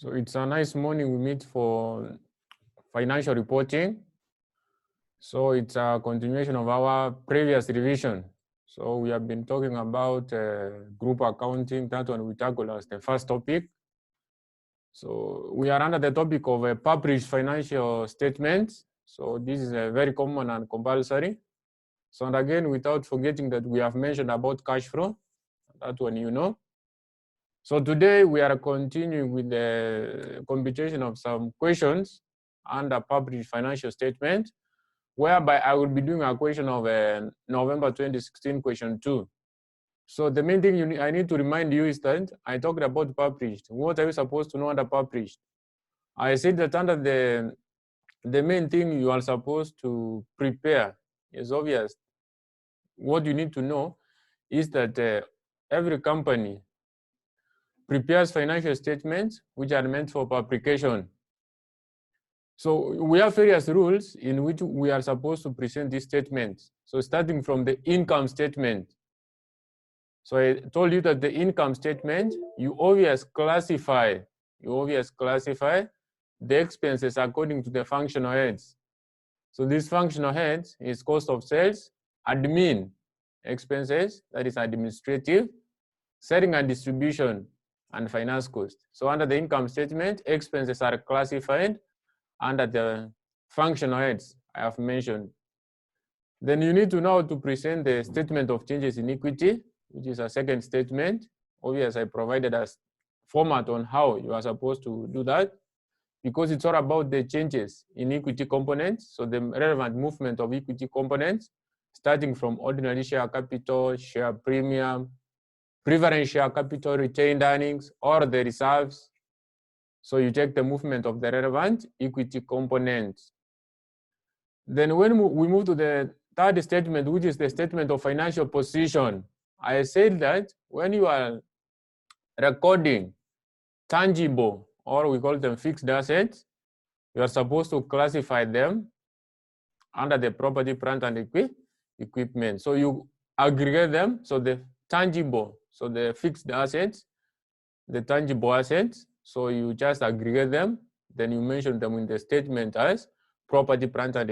So it's a nice morning. We meet for financial reporting. So it's a continuation of our previous revision. So we have been talking about group accounting. That one we tackled as the first topic. So we are under the topic of published financial statements. So this is very common and compulsory. So and again, without forgetting that we have mentioned about cash flow, that one you know. So today we are continuing with the computation of some questions under published financial statement, whereby I will be doing a question of November 2016 question 2. So the main thing I need to remind you is that I talked about published. What are you supposed to know under published? I said that under the main thing you are supposed to prepare is obvious. What you need to know is that every company prepares financial statements which are meant for publication. So we have various rules in which we are supposed to present these statements. So starting from the income statement. So I told you that the income statement, you always classify the expenses according to the functional heads. So this functional heads is cost of sales, admin expenses, that is administrative, selling and distribution, and finance cost. So under the income statement, expenses are classified under the functional heads I have mentioned. Then you need to know how to present the statement of changes in equity, which is a second statement. Obviously, I provided a format on how you are supposed to do that, because it's all about the changes in equity components. So the relevant movement of equity components, starting from ordinary share capital, share premium, preference share capital, retained earnings, or the reserves. So you take the movement of the relevant equity components. Then when we move to the third statement, which is the statement of financial position, I said that when you are recording tangible, or we call them fixed assets, you are supposed to classify them under the property, plant, and equipment. So you aggregate them. So the tangible, so the fixed assets, the tangible assets, so you just aggregate them, then you mention them in the statement as property, plant, and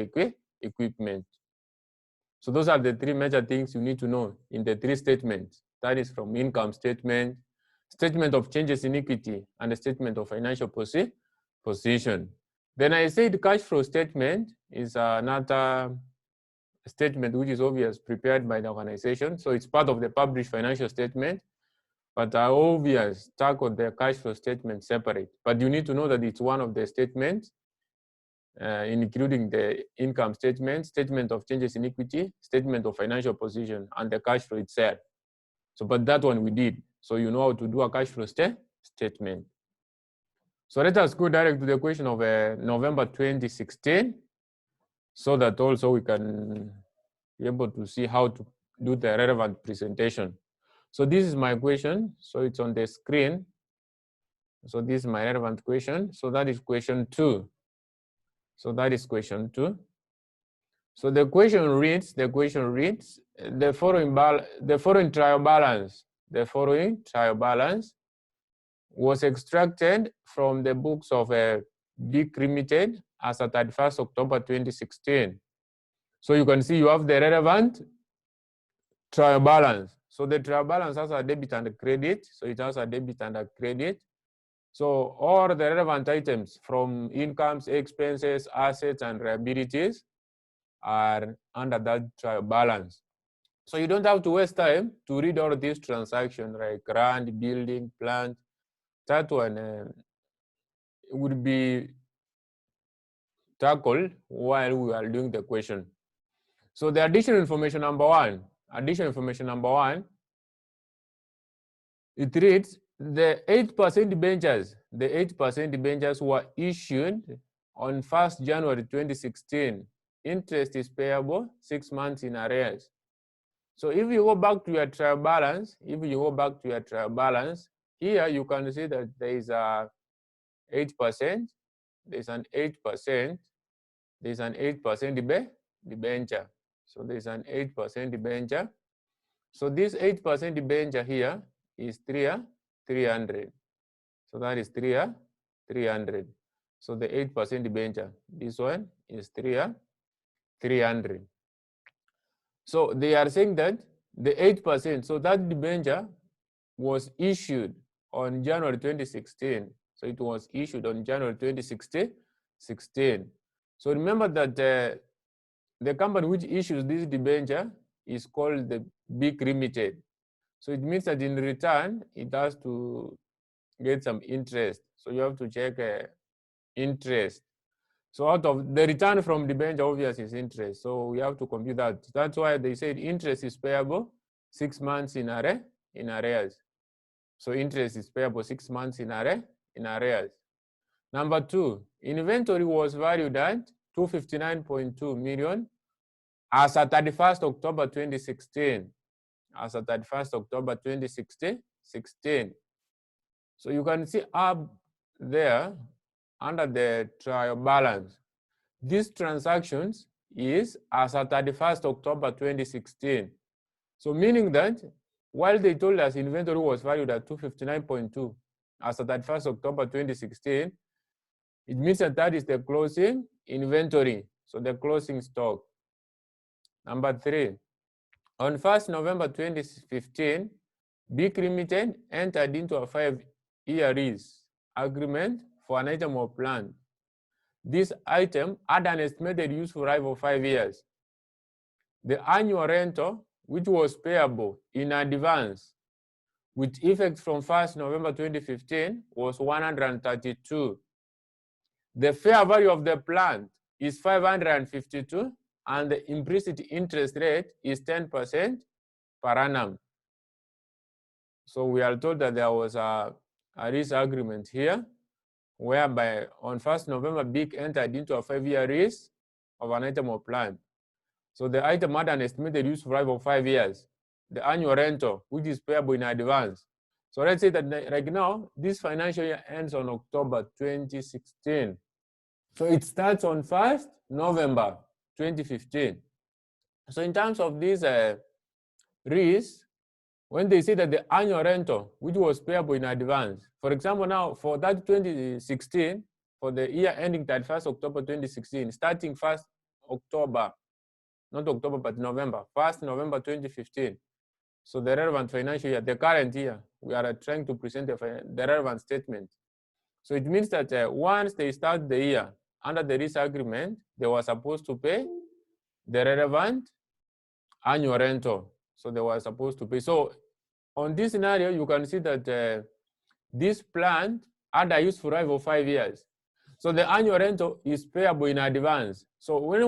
equipment. So those are the three major things you need to know in the three statements. That is from income statement, statement of changes in equity, and the statement of financial position. Then I said cash flow statement is another statement which is obvious prepared by the organization. So it's part of the published financial statement, but I obvious tackle the cash flow statement separate. But you need to know that it's one of the statements, including the income statement, statement of changes in equity, statement of financial position, and the cash flow itself. So, but that one we did. So you know how to do a cash flow statement. So let us go direct to the question of November 2016, so that also we can be able to see how to do the relevant presentation. So this is my question. So it's on the screen. So this is my relevant question. So that is question 2. So that is question 2. So the question reads, the following trial balance was extracted from the books of Big Limited as at 31st October 2016. So you can see you have the relevant trial balance. So the trial balance has a debit and a credit. So it has a debit and a credit. So all the relevant items from incomes, expenses, assets, and liabilities are under that trial balance. So you don't have to waste time to read all these transactions like land, building, plant. That one would be tackled while we are doing the question. So the additional information number one, it reads the 8% debentures were issued on 1st January 2016. Interest is payable 6 months in arrears. So if you go back to your trial balance, here you can see that there is a 8%, there's an 8%, there's an 8% debenture. So there's an 8% debenture. So this 8% debenture here is 300. So that is 300. 300. So the 8% debenture, this one is 300. So they are saying that the 8%, so that debenture was issued on January 2016. So it was issued on January 2016. So remember that the company which issues this debenture is called the BIC Limited. So it means that in return, it has to get some interest. So you have to check interest. So out of the return from debenture, obviously is interest. So we have to compute that. That's why they said interest is payable 6 months in arrears. So interest is payable 6 months in arrears. Number 2, inventory was valued at 259.2 million as at 31st October 2016. As at 31st October 2016. So you can see up there under the trial balance, these transactions is as at 31st October 2016. So meaning that while they told us inventory was valued at 259.2 as at 31st October 2016, it means that that is the closing inventory, so the closing stock. Number 3, on 1st November 2015, BIC Limited entered into a 5-year lease agreement for an item of plant. This item had an estimated useful life of 5 years. The annual rental, which was payable in advance with effect from 1st November 2015, was 132. The fair value of the plant is 552, and the implicit interest rate is 10% per annum. So we are told that there was a lease agreement here, whereby on 1st November, BIC entered into a 5-year lease of an item of plant. So the item had an estimated useful life of 5 years. The annual rental, which is payable in advance. So let's say that right now, this financial year ends on October 2016. So it starts on 1st November 2015. So in terms of this lease, when they say that the annual rental, which was payable in advance, for example, now for that 2016, for the year ending 31st October 2016, starting 1st October, not October, but November, 1st November 2015. So the relevant financial year, the current year, we are trying to present the relevant statement. So it means that once they start the year under the lease agreement, they were supposed to pay the relevant annual rental. So they were supposed to pay. So on this scenario, you can see that this plant had a useful life of 5 years. So the annual rental is payable in advance. So when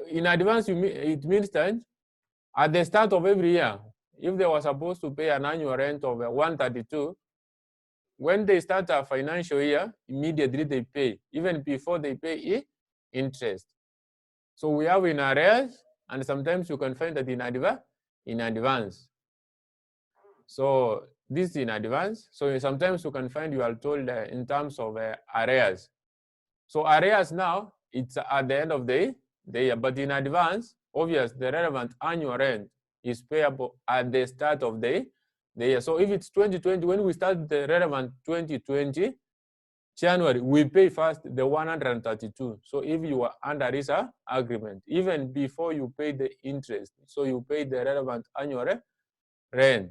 in advance, it means that at the start of every year, if they were supposed to pay an annual rent of 132, when they start a financial year, immediately they pay, even before they pay interest. So we have in arrears, and sometimes you can find that in advance. So this is in advance. So sometimes you can find you are told in terms of arrears. So arrears now, it's at the end of the year, but in advance, obviously the relevant annual rent is payable at the start of the year. So if it's 2020, when we start the relevant 2020, January, we pay first the 132. So if you are under this agreement, even before you pay the interest, so you pay the relevant annual rent.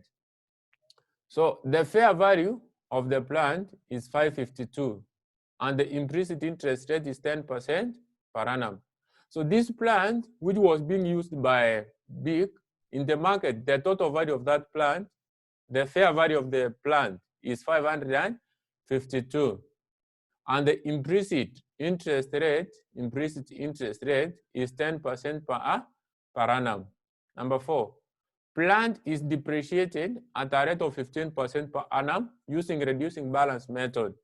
So the fair value of the plant is 552, and the implicit interest rate is 10% per annum. So this plant, which was being used by BIC in the market, the total value of that plant, the fair value of the plant is 552, and the implicit interest rate is 10% per annum. Number 4, plant is depreciated at a rate of 15% per annum using reducing balance method.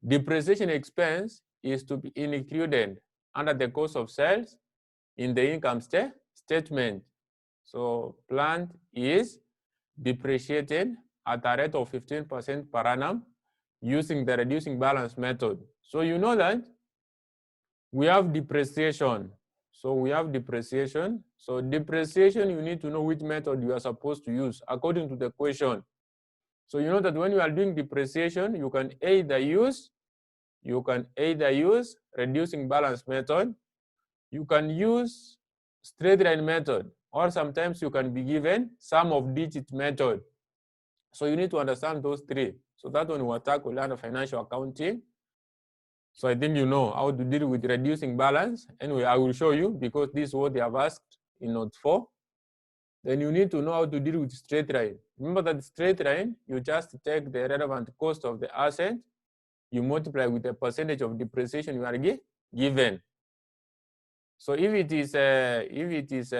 Depreciation expense is to be included under the cost of sales in the income statement. So plant is depreciated at a rate of 15% per annum using the reducing balance method. So you know that we have depreciation. So we have depreciation. So depreciation, you need to know which method you are supposed to use according to the question. So you know that when you are doing depreciation, you can either use you can either use reducing balance method, you can use straight line method, or sometimes you can be given sum of digit method. So you need to understand those three. So that one will tackle under financial accounting. So I think you know how to deal with reducing balance. Anyway, I will show you because this is what they have asked in note 4. Then you need to know how to deal with straight line. Remember that straight line, you just take the relevant cost of the asset, you multiply with the percentage of depreciation you are given. So if it is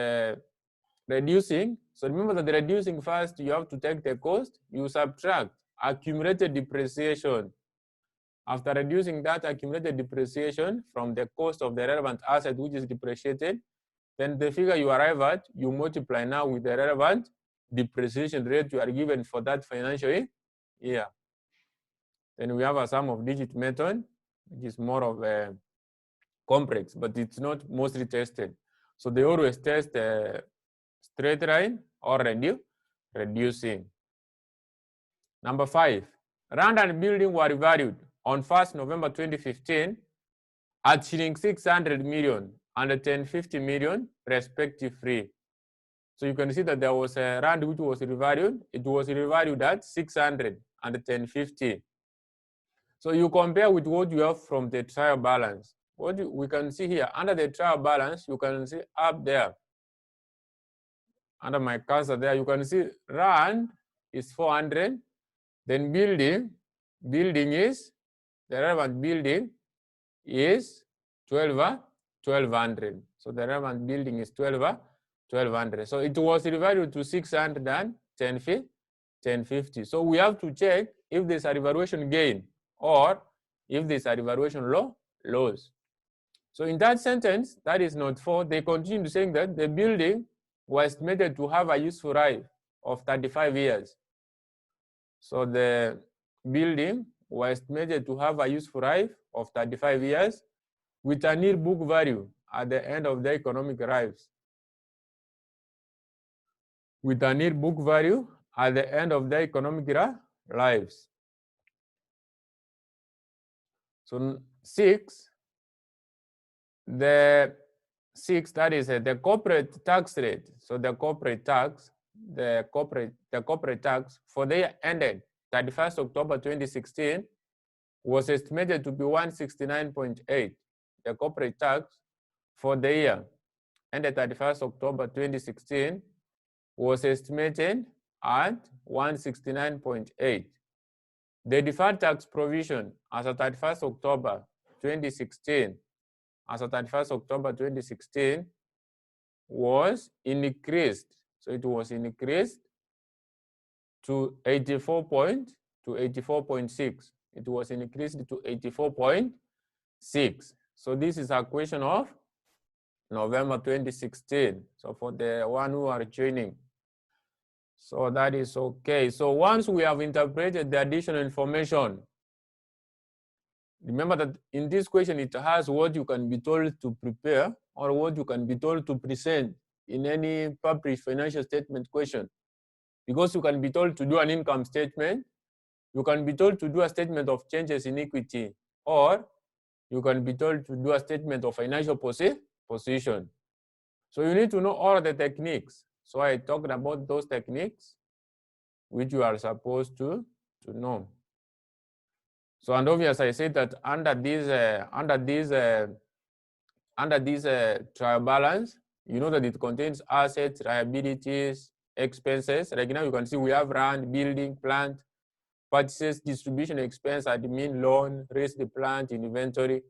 reducing, so remember that the reducing first, you have to take the cost, you subtract accumulated depreciation. After reducing that accumulated depreciation from the cost of the relevant asset which is depreciated, then the figure you arrive at, you multiply now with the relevant depreciation rate you are given for that financial year. Then we have a sum of digit method, which is more of a complex, but it's not mostly tested. So they always test straight line or reducing. Number 5, land and building were revalued on 1st November 2015 at shilling 600 million and 1050 million respectively. So you can see that there was a rand which was revalued. It was revalued at 600 and 1050. So you compare with what you have from the trial balance. What we can see here under the trial balance, you can see up there under my cursor there, you can see rand is 400. Then building is the relevant building is 1200. So the relevant building is 1200. So it was revalued to 600 and 1050. So we have to check if there's a revaluation gain or if there's a revaluation loss. So in that sentence, that is note 4, they continue saying that the building was estimated to have a useful life of 35 years. So the building was estimated to have a useful life of 35 years with a near book value at the end of the economic lives. With a near book value at the end of the economic lives. So 6, that is the corporate tax rate. So the corporate tax for the year ended 31st October 2016 was estimated to be 169.8. The corporate tax for the year ended 31st October 2016 was estimated at 169.8. The deferred tax provision as of 31st October 2016, was increased. So it was increased to 84.6. It was increased to 84.6. So this is a question of November 2016. So for the one who are joining. So that is okay. So once we have interpreted the additional information, remember that in this question, it has what you can be told to prepare or what you can be told to present in any published financial statement question. Because you can be told to do an income statement, you can be told to do a statement of changes in equity, or you can be told to do a statement of financial position. So you need to know all the techniques. So I talked about those techniques which you are supposed to know. So and obviously I said that under this trial balance, you know that it contains assets, liabilities, expenses. Like now you can see we have land, building, plant, purchases, distribution expense, admin, loan, raise the plant, inventory.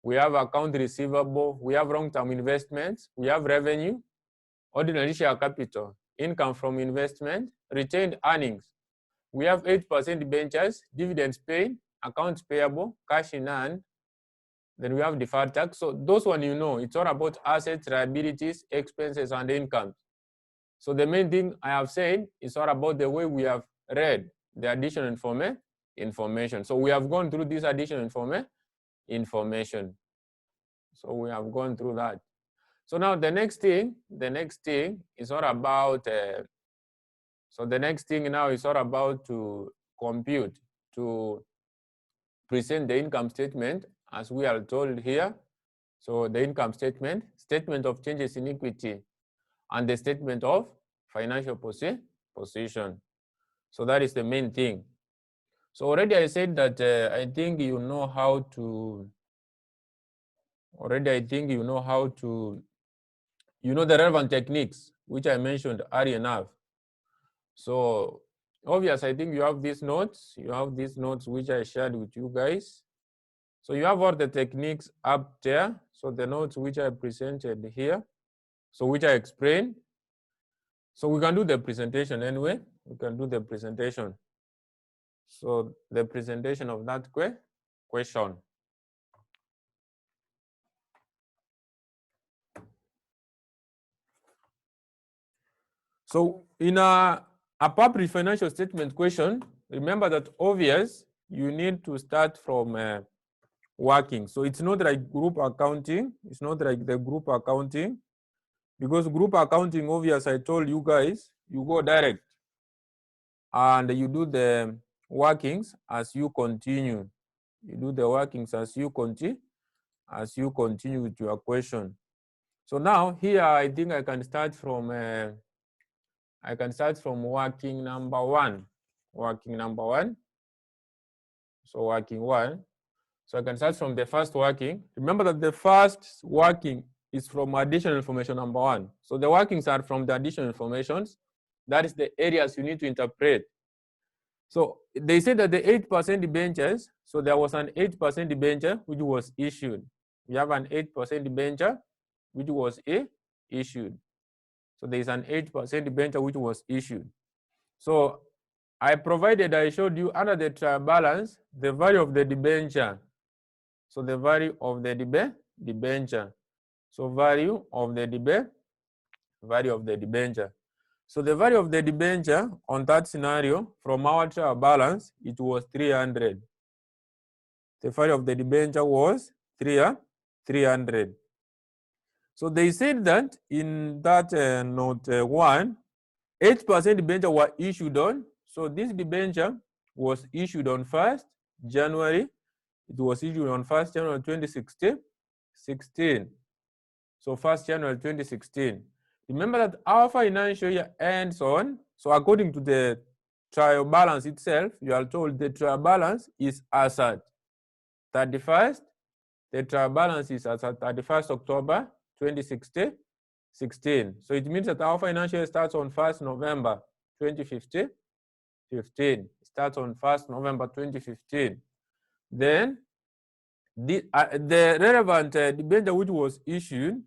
We have account receivable, we have long-term investments, we have revenue, ordinary share capital, income from investment, retained earnings. We have 8% debentures, dividends paid, accounts payable, cash in hand. Then we have deferred tax. So those one you know, it's all about assets, liabilities, expenses, and income. So the main thing I have said is all about the way we have read the additional information. So we have gone through this additional information. So we have gone through that. So now the next thing is all about, so the next thing now is all about to compute, to present the income statement as we are told here. So the income statement, statement of changes in equity, and the statement of financial position. So that is the main thing. So already I said that I think you know how to, you know the relevant techniques, which I mentioned earlier enough. So obvious, I think you have these notes, which I shared with you guys. So you have all the techniques up there. So the notes which I presented here, so which I explained. So we can do the presentation anyway. We can do the presentation. So the presentation of that question. So in a public financial statement question, remember that obvious, you need to start from working. So it's not like group accounting. It's not like the group accounting, because group accounting, obvious, I told you guys, you go direct and you do the workings as you continue. You do the workings as you continue with your question. So now here, I think I can start from working number one. So working one. So I can start from the first working. Remember that the first working is from additional information number one. So the workings are from the additional informations. That is the areas you need to interpret. So they said that the 8% debentures, so there was an 8% debenture which was issued. We have an 8% debenture which was issued. So there is an 8% debenture which was issued. So I showed you under the trial balance, the value of the debenture. So the value of the debenture. So value of the debenture. So the value of the debenture on that scenario from our trial balance, it was 300. The value of the debenture was 300. So they said that in that note 1, 8% debenture were issued on. So this debenture was issued on 1st January. It was issued on 1st January 2016. So 1st January 2016. Remember that our financial year ends on, so according to the trial balance itself, you are told the trial balance is as at 31st. The trial balance is as at 31st October 2016. So it means that our financial year starts on 1st November 2015. It starts on 1st November 2015. Then the relevant debenture which was issued,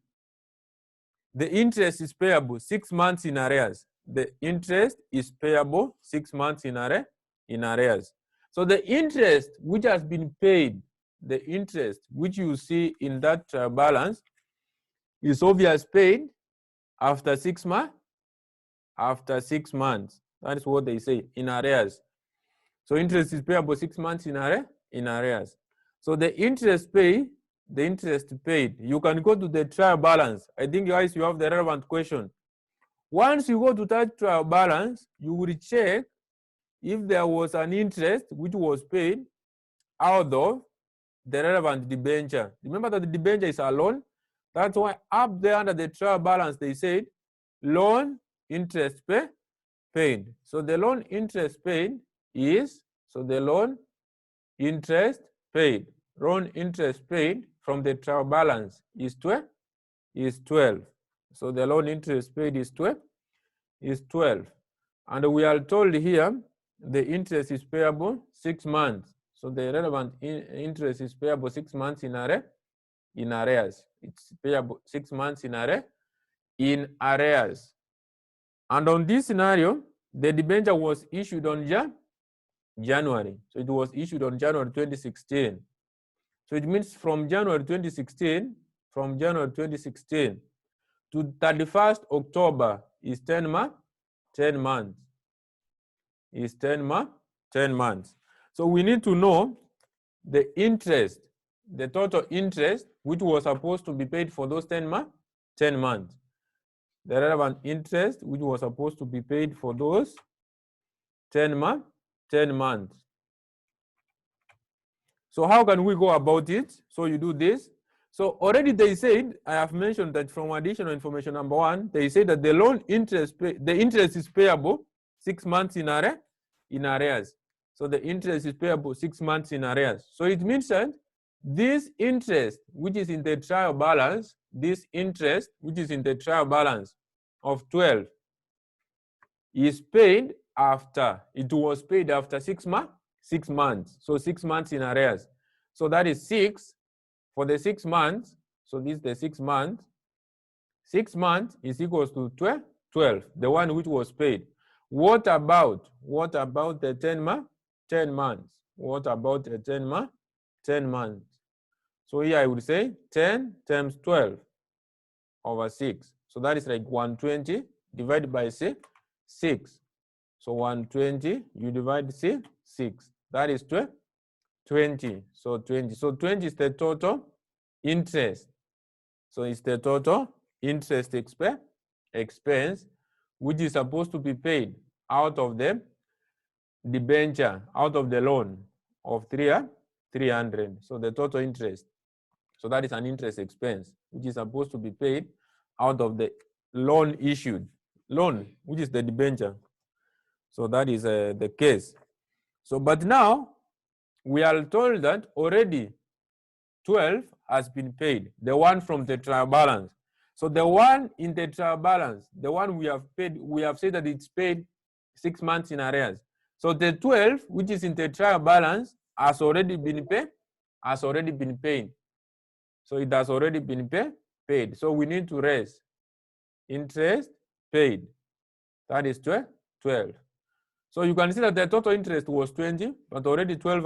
the interest is payable 6 months in arrears. The interest is payable 6 months in arrears. So the interest which has been paid, the interest which you see in that balance is obviously paid after 6 months. After 6 months, that is what they say, in arrears. So interest is payable 6 months in arrears. So the interest paid, you can go to the trial balance. I think guys, you have the relevant question. Once you go to that trial balance, you will check if there was an interest which was paid out of the relevant debenture. Remember that the debenture is a loan. That's why up there under the trial balance, they said loan interest paid. So the loan interest paid is, so the loan interest paid. Loan interest paid from the trial balance is 12. So the loan interest paid is 12. And we are told here the interest is payable 6 months. So the relevant interest is payable 6 months in arrears. It's payable 6 months in arrears. And on this scenario, the debenture was issued on January. So it was issued on January 2016. So it means from January 2016 to 31st October is 10 months. Is 10 months. So we need to know the interest, the total interest which was supposed to be paid for those 10 months. The relevant interest which was supposed to be paid for those 10 months. So how can we go about it? So you do this. So already they said, I have mentioned that from additional information number 1, they say that the loan interest, the interest is payable 6 months in arrears. So the interest is payable 6 months in arrears. So it means that this interest, which is in the trial balance, this interest, which is in the trial balance of 12, is paid after, it was paid after 6 months. 6 months. So 6 months in arrears. So that is 6 for the 6 months. So this is the 6 months. 6 months is equals to 12, the one which was paid. What about the 10 months? 10 months. What about the 10 months? So here I would say 10 times 12 over 6. So that is like 120 divided by 6. So 120, you divide 6. That is 20. So 20. So 20 is the total interest. So it's the total interest expense, which is supposed to be paid out of the debenture, out of the loan of 300. So the total interest. So that is an interest expense, which is supposed to be paid out of the loan issued. Loan, which is the debenture. So that is the case. So, but now we are told that already 12 has been paid, the one from the trial balance. So the one in the trial balance, the one we have paid, we have said that it's paid 6 months in arrears. So the 12, which is in the trial balance, has already been paid. So it has already been paid. So we need to raise interest paid. That is 12. So you can see that the total interest was 20, but already 12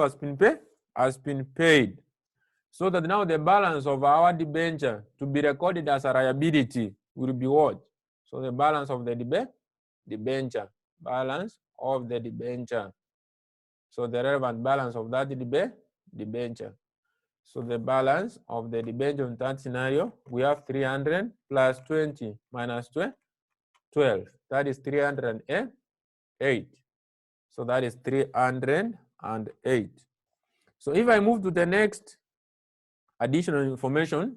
has been paid. So that now the balance of our debenture to be recorded as a liability will be what? So the balance of the debenture. Balance of the debenture. So the relevant balance of that debenture. So the balance of the debenture in that scenario, we have 300 plus 20 minus 12. That is 308. So that is 308. So if I move to the next additional information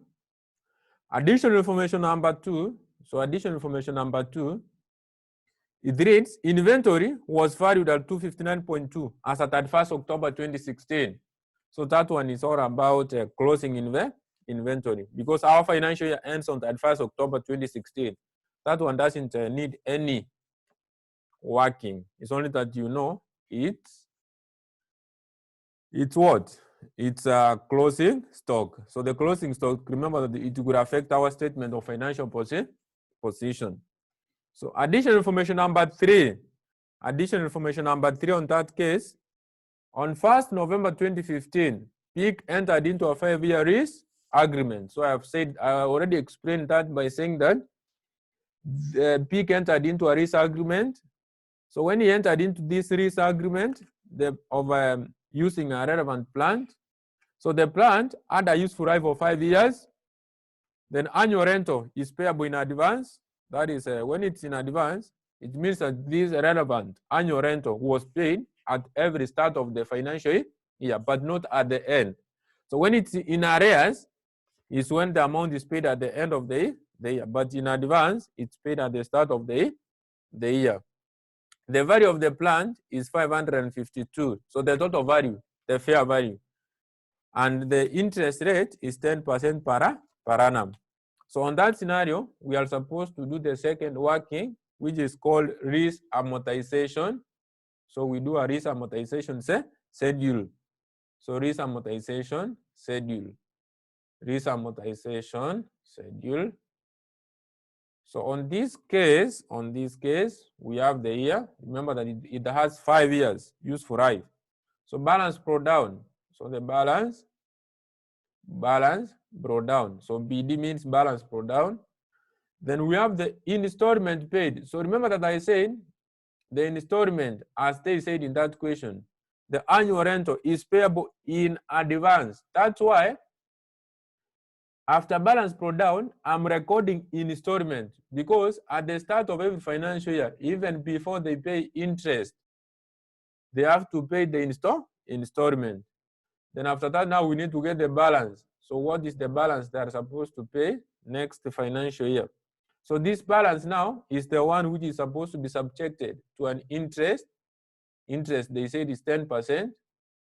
number 2. So additional information number 2, it reads, inventory was valued at 259.2 as at 31st October 2016. So that one is all about closing inventory, because our financial year ends on 31st October 2016. That one doesn't need any working. It's only that you know it's what? It's a closing stock. So the closing stock, remember that it will affect our statement of financial position. So additional information number 3. Additional information number 3 on that case. On 1st November 2015, PIC entered into a 5-year lease agreement. So I already explained that by saying that the PIC entered into a lease agreement. So when he entered into this lease agreement of using a relevant plant, so the plant had a useful life of 5 years, then annual rental is payable in advance. That is, when it's in advance, it means that this relevant annual rental was paid at every start of the financial year, but not at the end. So when it's in arrears, is when the amount is paid at the end of the year, but in advance, it's paid at the start of the year. The value of the plant is 552. So the total value, the fair value, and the interest rate is 10% per annum. So on that scenario, we are supposed to do the second working, which is called risk amortization. So we do a risk amortization schedule. So risk amortization schedule. Risk amortization schedule. So on this case, we have the year. Remember that it has 5 years useful life. So balance brought down. So the balance brought down. So BD means balance brought down. Then we have the installment paid. So remember that I said the installment, as they said in that question, the annual rental is payable in advance. That's why after balance brought down, I'm recording installment, because at the start of every financial year, even before they pay interest, they have to pay the installment. Then after that, now we need to get the balance. So what is the balance they are supposed to pay next financial year? So this balance now is the one which is supposed to be subjected to an interest. Interest, they said, is 10%.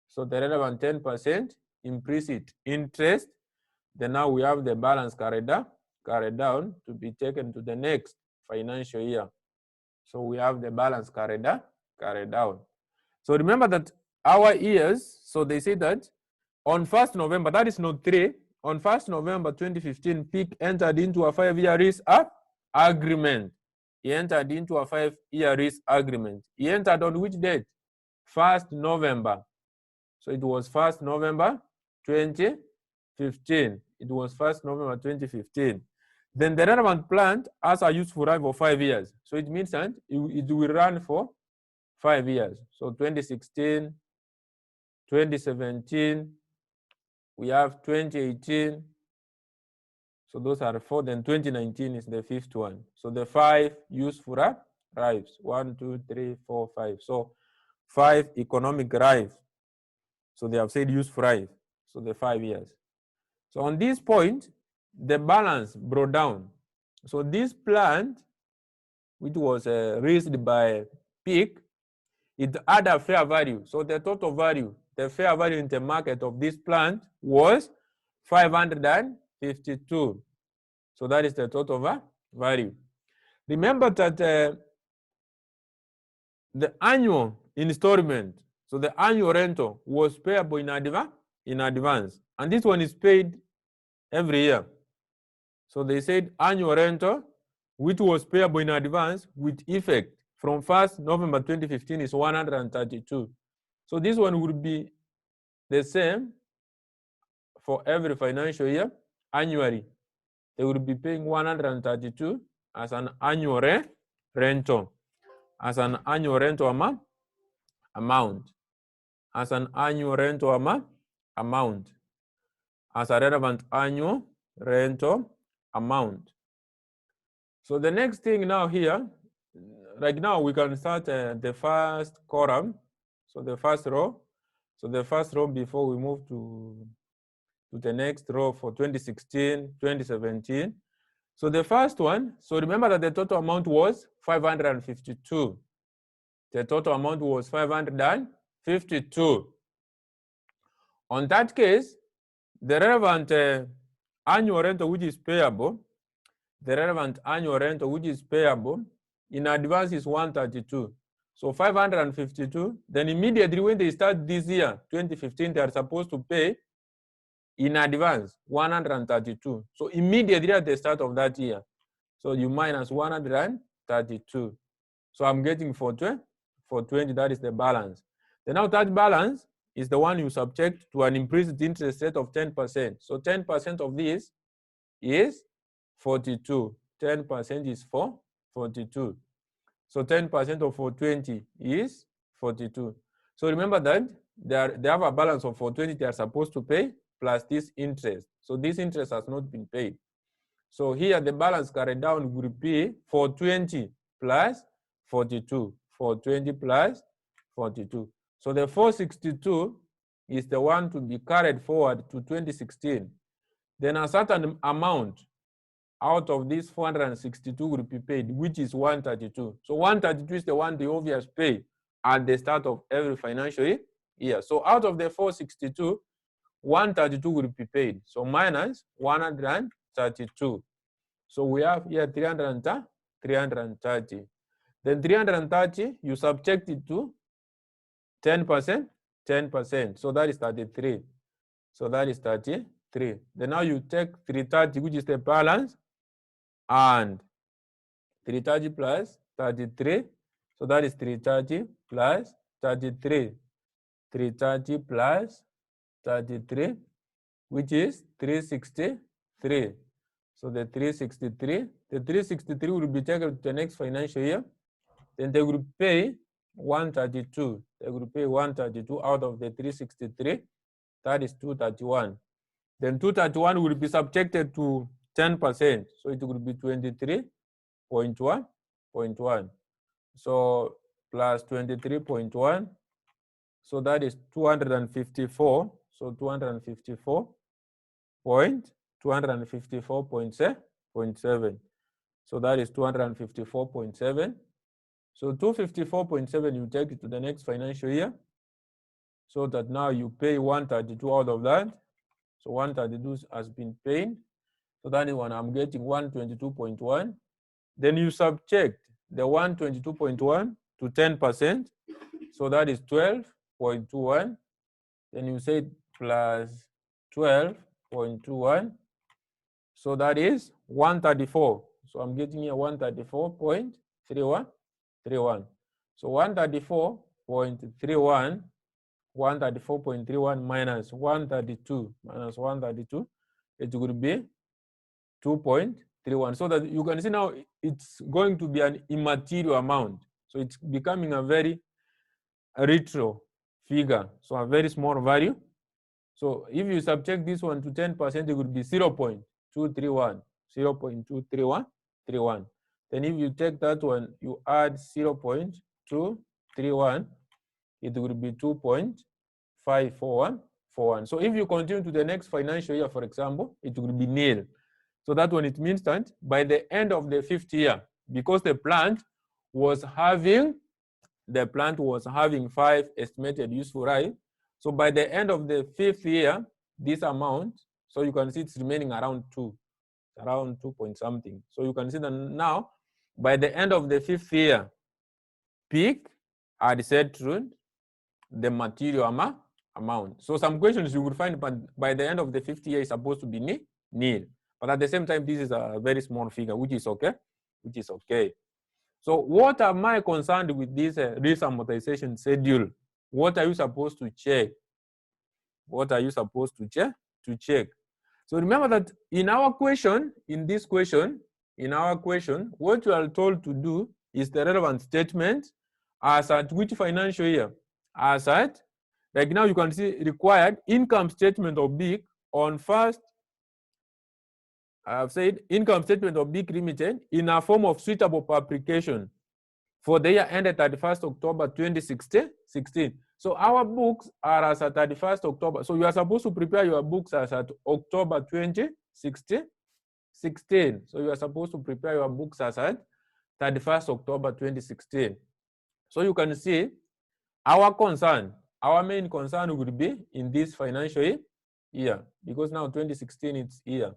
So the relevant 10% implicit interest. Then now we have the balance carried down to be taken to the next financial year. So we have the balance carried down. So remember that our years, so they say that on 1st November, that is note 3, on 1st November 2015, PIC entered into a 5-year lease agreement. He entered into a 5-year lease agreement. He entered on which date? 1st November. So it was 1st November 2015. It was 1st November 2015. Then the relevant plant has a useful life of 5 years. So it means that it will run for 5 years. So 2016, 2017, we have 2018. So those are 4. Then 2019 is the 5th one. So the 5 useful lives. 1, 2, 3, 4, 5. So 5 economic lives. So they have said useful life. So the 5 years. So on this point, the balance brought down. So this plant, which was raised by PIC, it had a fair value. So the total value, the fair value in the market of this plant was 552. So that is the total value. Remember that the annual installment, so the annual rental was payable in advance. And this one is paid every year. So they said annual rental, which was payable in advance with effect from 1st November 2015 is 132. So this one would be the same for every financial year annually. They will be paying 132 as an annual rental, as an annual rental amount, as an annual rental amount, as a relevant annual rental amount. So the next thing now here, right now we can start the first column, so the first row. So the first row before we move to the next row for 2016, 2017. So the first one, so remember that the total amount was 552. The total amount was 552. On that case, the relevant annual rental which is payable, the relevant annual rental which is payable in advance is 132. So 552, then immediately when they start this year, 2015, they are supposed to pay in advance 132. So immediately at the start of that year, so you minus 132. So I'm getting for 20, that is the balance. Then now that balance is the one you subject to an implicit interest rate of 10%. So 10% of this is 42. 10% is 42. So 10% of 420 is 42. So remember that they have a balance of 420 they are supposed to pay plus this interest. So this interest has not been paid. So here the balance carried down will be 420 plus 42. 420 plus 42. So the 462 is the one to be carried forward to 2016. Then a certain amount out of this 462 will be paid, which is 132. So 132 is the one they obviously pay at the start of every financial year. So out of the 462, 132 will be paid. So minus 132. So we have here 330. Then 330, you subject it to 10%, 10%. So that is 33. So that is 33. Then now you take 330, which is the balance, and 330 plus 33. So that is 330 plus 33. 330 plus 33, which is 363. So the 363 will be taken to the next financial year. Then they will pay 132. They will pay 132 out of the 363. That is 231. Then 231 will be subjected to 10%. So it will be 23.1. So plus 23.1. So that is 254. So 254.7. So that is 254.7. So 254.7, you take it to the next financial year. So that now you pay 132 out of that. So 132 has been paid. So that is when I'm getting 122.1. Then you subtract the 122.1 to 10%. So that is 12.21. Then you say plus 12.21. So that is 134. So I'm getting here 134.31. So 134.31, 134.31 minus 132, it would be 2.31. So that you can see now it's going to be an immaterial amount. So it's becoming a very retro figure. So a very small value. So if you subtract this one to 10%, it would be 0.231. 0.231. Then if you take that one, you add 0.231, it would be 2.541. So if you continue to the next financial year, for example, it will be nil. So that one, it means that by the end of the 5th year, because the plant was having 5 estimated useful life. So by the end of the 5th year, this amount, so you can see it's remaining around 2 point something. So you can see that now, by the end of the 5th year, peak had settled the material amount. So some questions you would find, but by the end of the 5th year is supposed to be nil. But at the same time, this is a very small figure, which is okay. So what am I concerned with this risk amortization schedule? What are you supposed to check? So remember that in our question, what you are told to do is the relevant statement as at which financial year? As at, like now you can see required income statement of BIC on first, I've said income statement of BIC Limited in a form of suitable publication for the year ended 31st October 2016. So our books are as at 31st October. So you are supposed to prepare your books as at October 2016. So you are supposed to prepare your books as at 31st October 2016. So you can see our main concern would be in this financial year, because now 2016 it's here.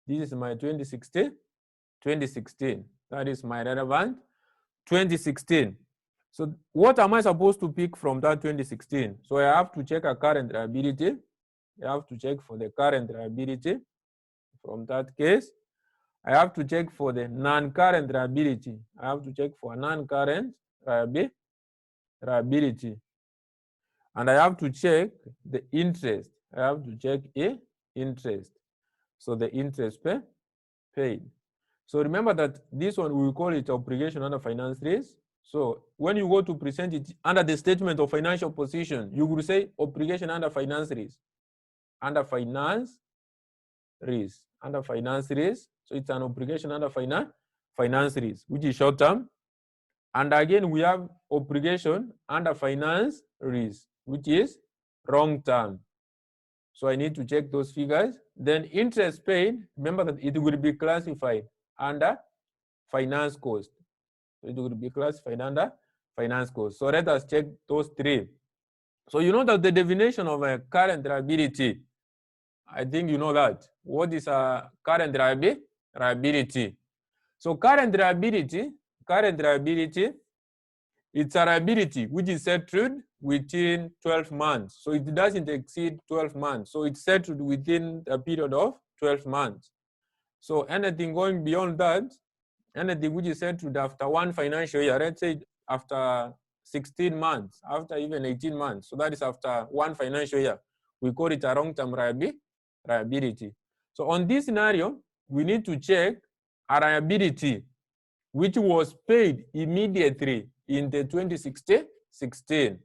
This is my 2016. That is my relevant 2016. So what am I supposed to pick from that 2016? So I have to check a current liability. I have to check for the current liability. From that case, I have to check for the non-current liability. I have to check for non-current liability. And I have to check the interest. I have to check interest. So the interest paid. So remember that this one, we call it obligation under finance risk. So when you go to present it under the statement of financial position, you will say obligation under finance risk. Under finance risk. So it's an obligation under finance risk, which is short term. And again, we have obligation under finance risk, which is long term. So I need to check those figures. Then interest paid, remember that it will be classified under finance cost. So it will be classified under finance cost. So let us check those three. So you know that the definition of a current liability, I think you know that. What is a current liability? So current liability, it's a liability which is settled within 12 months. So it doesn't exceed 12 months. So it's settled within a period of 12 months. So anything going beyond that, anything which is settled after one financial year, let's say after 16 months, after even 18 months, so that is after one financial year, we call it a long-term liability. So on this scenario, we need to check a liability which was paid immediately in the 2016.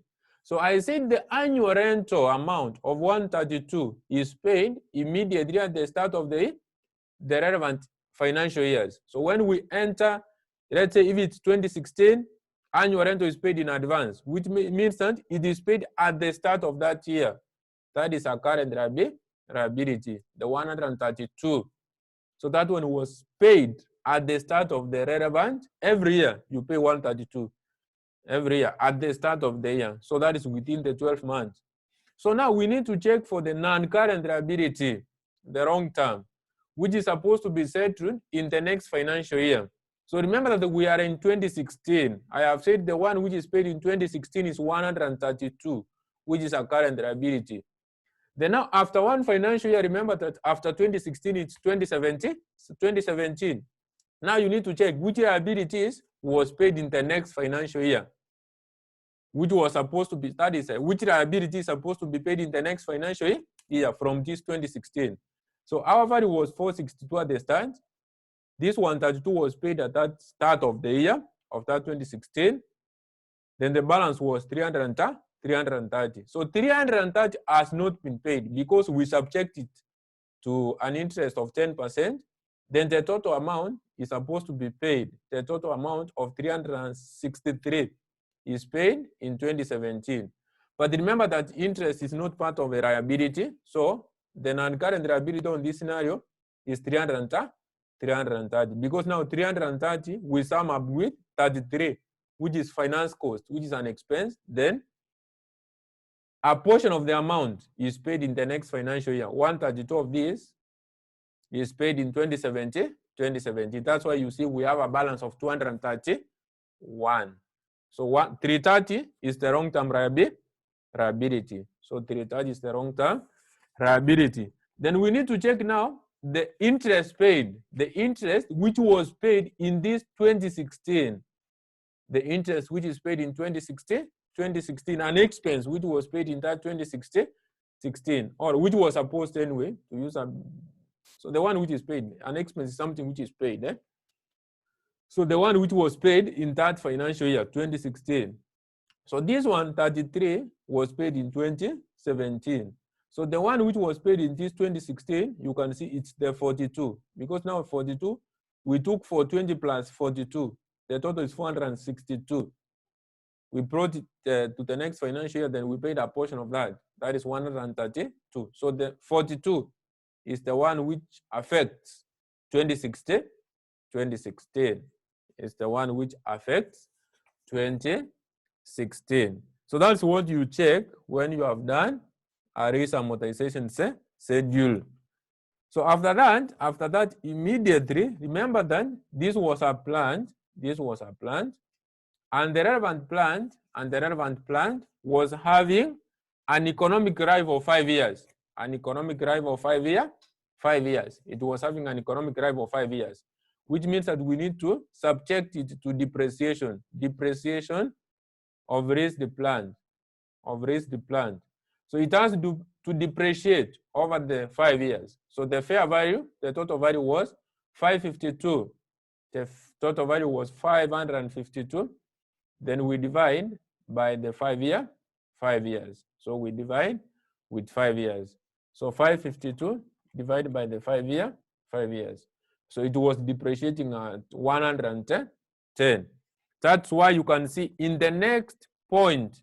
So I said the annual rental amount of 132 is paid immediately at the start of the relevant financial years. So when we enter, let's say if it's 2016, annual rental is paid in advance, which means that it is paid at the start of that year. That is our current liability, the 132. So that one was paid at the start of the relevant. Every year you pay 132 every year at the start of the year. So that is within the 12 months. So now we need to check for the non-current liability, the wrong term, which is supposed to be settled in the next financial year. So remember that we are in 2016. I have said the one which is paid in 2016 is 132, which is a current liability. Then now after one financial year, remember that after 2016, it's 2017. Now you need to check which liabilities was paid in the next financial year, which was supposed to be, that is, which liability is supposed to be paid in the next financial year from this 2016. So our value was 462 at the start. This 132 was paid at that start of the year of that 2016. Then the balance was 330. So 330 has not been paid because we subject it to an interest of 10%. Then the total amount is supposed to be paid. The total amount of 363 is paid in 2017. But remember that interest is not part of a liability. So the non-current liability on this scenario is 330. Because now 330 we sum up with 33, which is finance cost, which is an expense. Then a portion of the amount is paid in the next financial year. 132 of this is paid in 2017. That's why you see we have a balance of 231. So 330 is the long-term liability. So 330 is the long-term liability. Then we need to check now the interest paid, the interest which was paid in this 2016. The interest which is paid in 2016, an expense which was paid in that 2016, or which was supposed anyway to use a. So the one which is paid, an expense is something which is paid. So the one which was paid in that financial year, 2016. So this 133 was paid in 2017. So the one which was paid in this 2016, you can see it's the 42. Because now 42, we took 420 plus 42. The total is 462. We brought it to the next financial year, then we paid a portion of that. That is 132. So the 42 is the one which affects 2016. 2016 is the one which affects 2016. So that's what you check when you have done a risk amortization schedule. So after that, immediately, remember that this was a plant, and the relevant plant was having an economic life of 5 years. An economic life of 5 years. It was having an economic life of 5 years, which means that we need to subject it to depreciation. Depreciation of the plant. So it has to depreciate over the 5 years. So the fair value, the total value was 552. The total value was 552. Then we divide by the 5 years. So we divide with 5 years. So 552 divided by the 5 years. So it was depreciating at 110. That's why you can see in the next point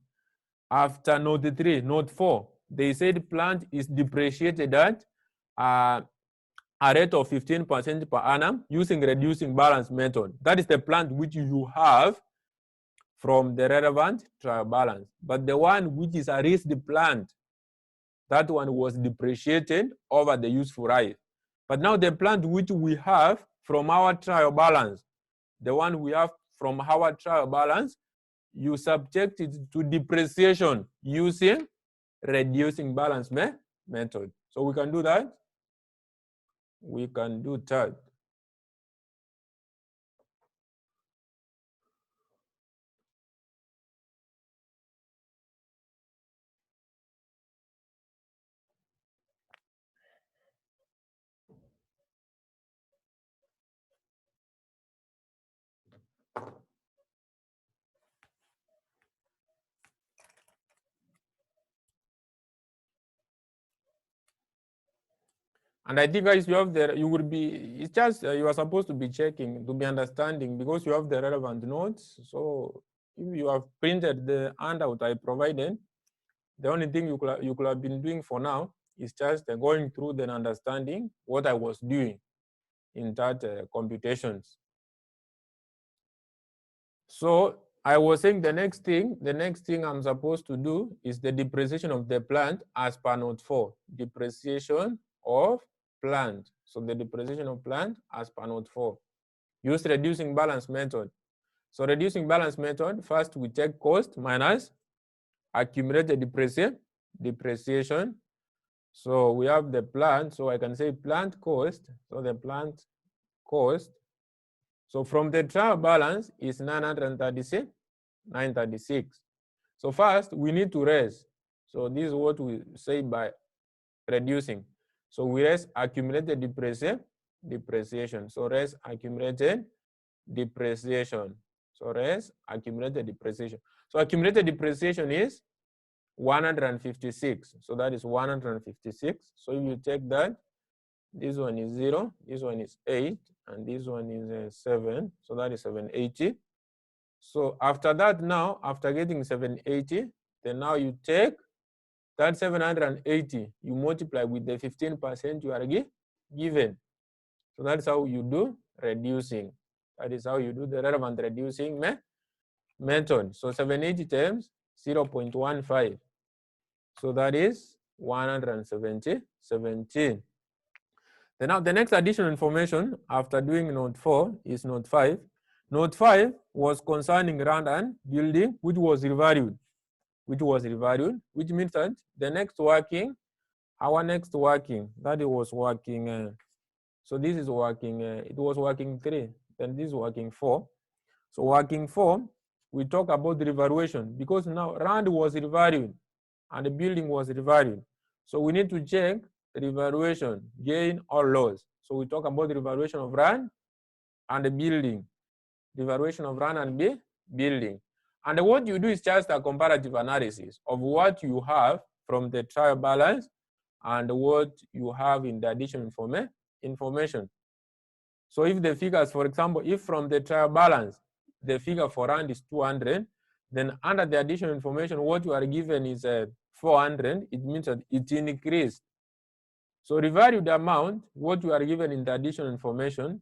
after note 3, note 4, they said plant is depreciated at a rate of 15% per annum using reducing balance method. That is the plant which you have from the relevant trial balance. But the one which is a risked plant, that one was depreciated over the useful life. But now the plant which we have from our trial balance, the one we have from our trial balance, you subject it to depreciation using reducing balance method. So we can do that. We can do that. And I think guys, you have you will be, it's just you are supposed to be checking, to be understanding, because you have the relevant notes. So if you have printed the handout I provided, The only thing you could have been doing for now is just going through and understanding what I was doing in that computations. So I was saying the next thing I'm supposed to do is the depreciation of the plant as per note 4. Depreciation of plant. So the depreciation of plant as per note 4. Use reducing balance method. So reducing balance method, first we take cost minus accumulated depreciation. So we have the plant, so I can say plant cost. So the plant cost. So from the trial balance is 936. So first we need to raise. So this is what we say by reducing. So we raise accumulated depreciation. So raise accumulated depreciation. So raise accumulated depreciation. So accumulated depreciation is 156. So that is 156. So if you take that, this one is 0, this one is 8, and this one is 7. So that is 780. So after that now, after getting 780, then now you take that 780, you multiply with the 15% you are given. So that's how you do reducing. That is how you do the relevant reducing method. So 780 times 0.15. So that is 117. Then now the next additional information after doing note 4 is note 5. Note 5 was concerning land and building, which was revalued. Which means that the next working, our next working, that it was working, so this is working, it was working 3, then this is working 4. So working 4, we talk about the revaluation because now land was revalued and the building was revalued. So we need to check the revaluation, gain or loss. So we talk about the revaluation of land and the building. Revaluation of land and building. And what you do is just a comparative analysis of what you have from the trial balance and what you have in the additional information. So if the figures, for example, if from the trial balance, the figure for land is 200, then under the additional information, what you are given is 400, it means that it increased. So revalued amount, what you are given in the additional information,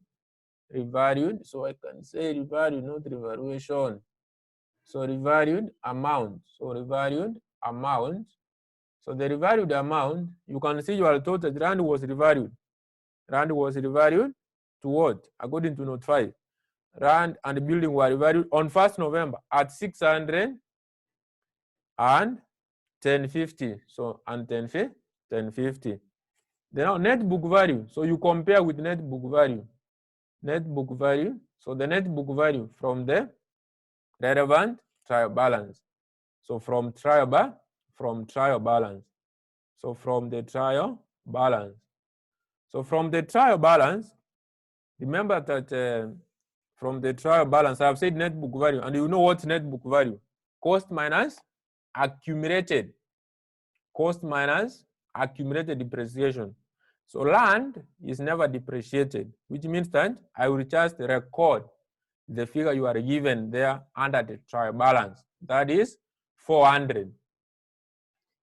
revalued, so I can say revalued, not revaluation. So revalued amount, so revalued amount. So the revalued amount, you can see you are told that rand was revalued. Rand was revalued to what? According to note 5. Rand and the building were revalued on 1st November at 600 and 1050. So and 1050. Then now net book value. So you compare with net book value. Net book value. So the net book value from the relevant trial balance. So from trial balance. So from the trial balance. So from the trial balance, remember that from the trial balance, I have said net book value, and you know what's net book value? Cost minus accumulated. Cost minus accumulated depreciation. So land is never depreciated, which means that I will just record the figure you are given there under the trial balance. That is 400.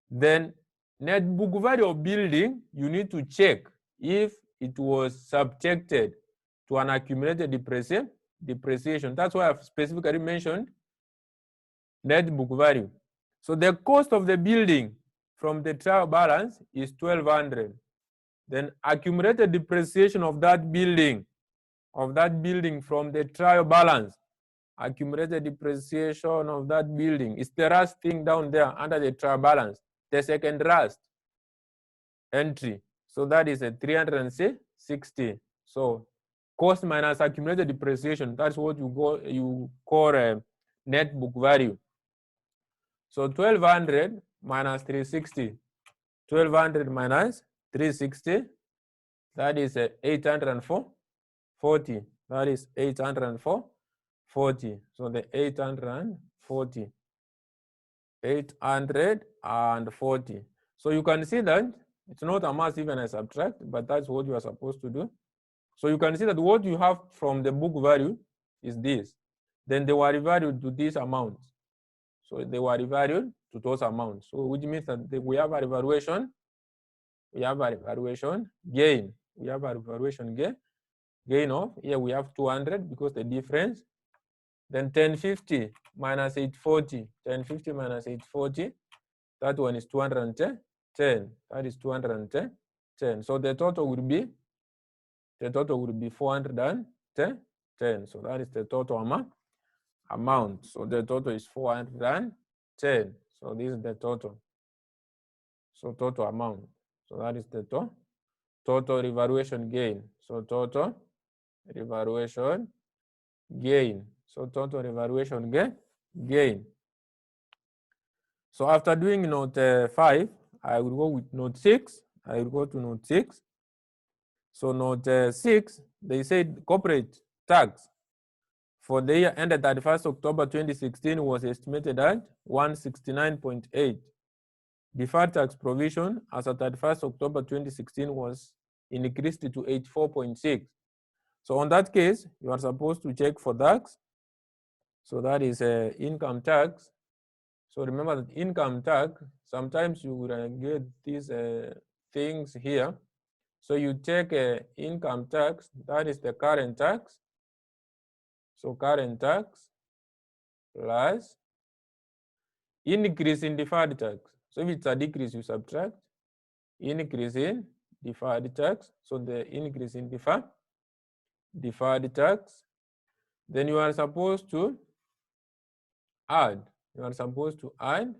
Then net book value of building, you need to check if it was subjected to an accumulated depreciation. That's why I've specifically mentioned net book value. So the cost of the building from the trial balance is 1200. Then accumulated depreciation of that building from the trial balance, accumulated depreciation of that building is the last thing down there under the trial balance, the second last entry. So that is a 360. So cost minus accumulated depreciation, that's what you call net book value. So 1200 minus 360. 1200 minus 360, that is 840. That is 840. So the 840. 840. So you can see that it's not a mass even a subtract, but that's what you are supposed to do. So you can see that what you have from the book value is this. Then they were revalued to this amount. So they were revalued to those amounts. So which means that we have a revaluation, gain. We have a revaluation gain of, here we have 200 because the difference. Then 1050 minus 840, 1050 minus 840, that one is 210. That is 210. So the total would be 410. So that is the total amount. So the total is 410. So this is the total. So total amount. So that is the total revaluation gain. So total revaluation gain. So total revaluation gain. So after doing note 5, I will go with note 6. I will go to note 6. So note 6, they said corporate tax for the year ended 31st October 2016 was estimated at 169.8. Deferred tax provision as at 31st October 2016 was increased to 84.6. So on that case, you are supposed to check for tax. So that is income tax. So remember that income tax, sometimes you will get these things here. So you take income tax, that is the current tax. So current tax plus increase in deferred tax. So if it's a decrease, you subtract increase in deferred tax. So the increase in deferred tax. Then you are supposed to add. You are supposed to add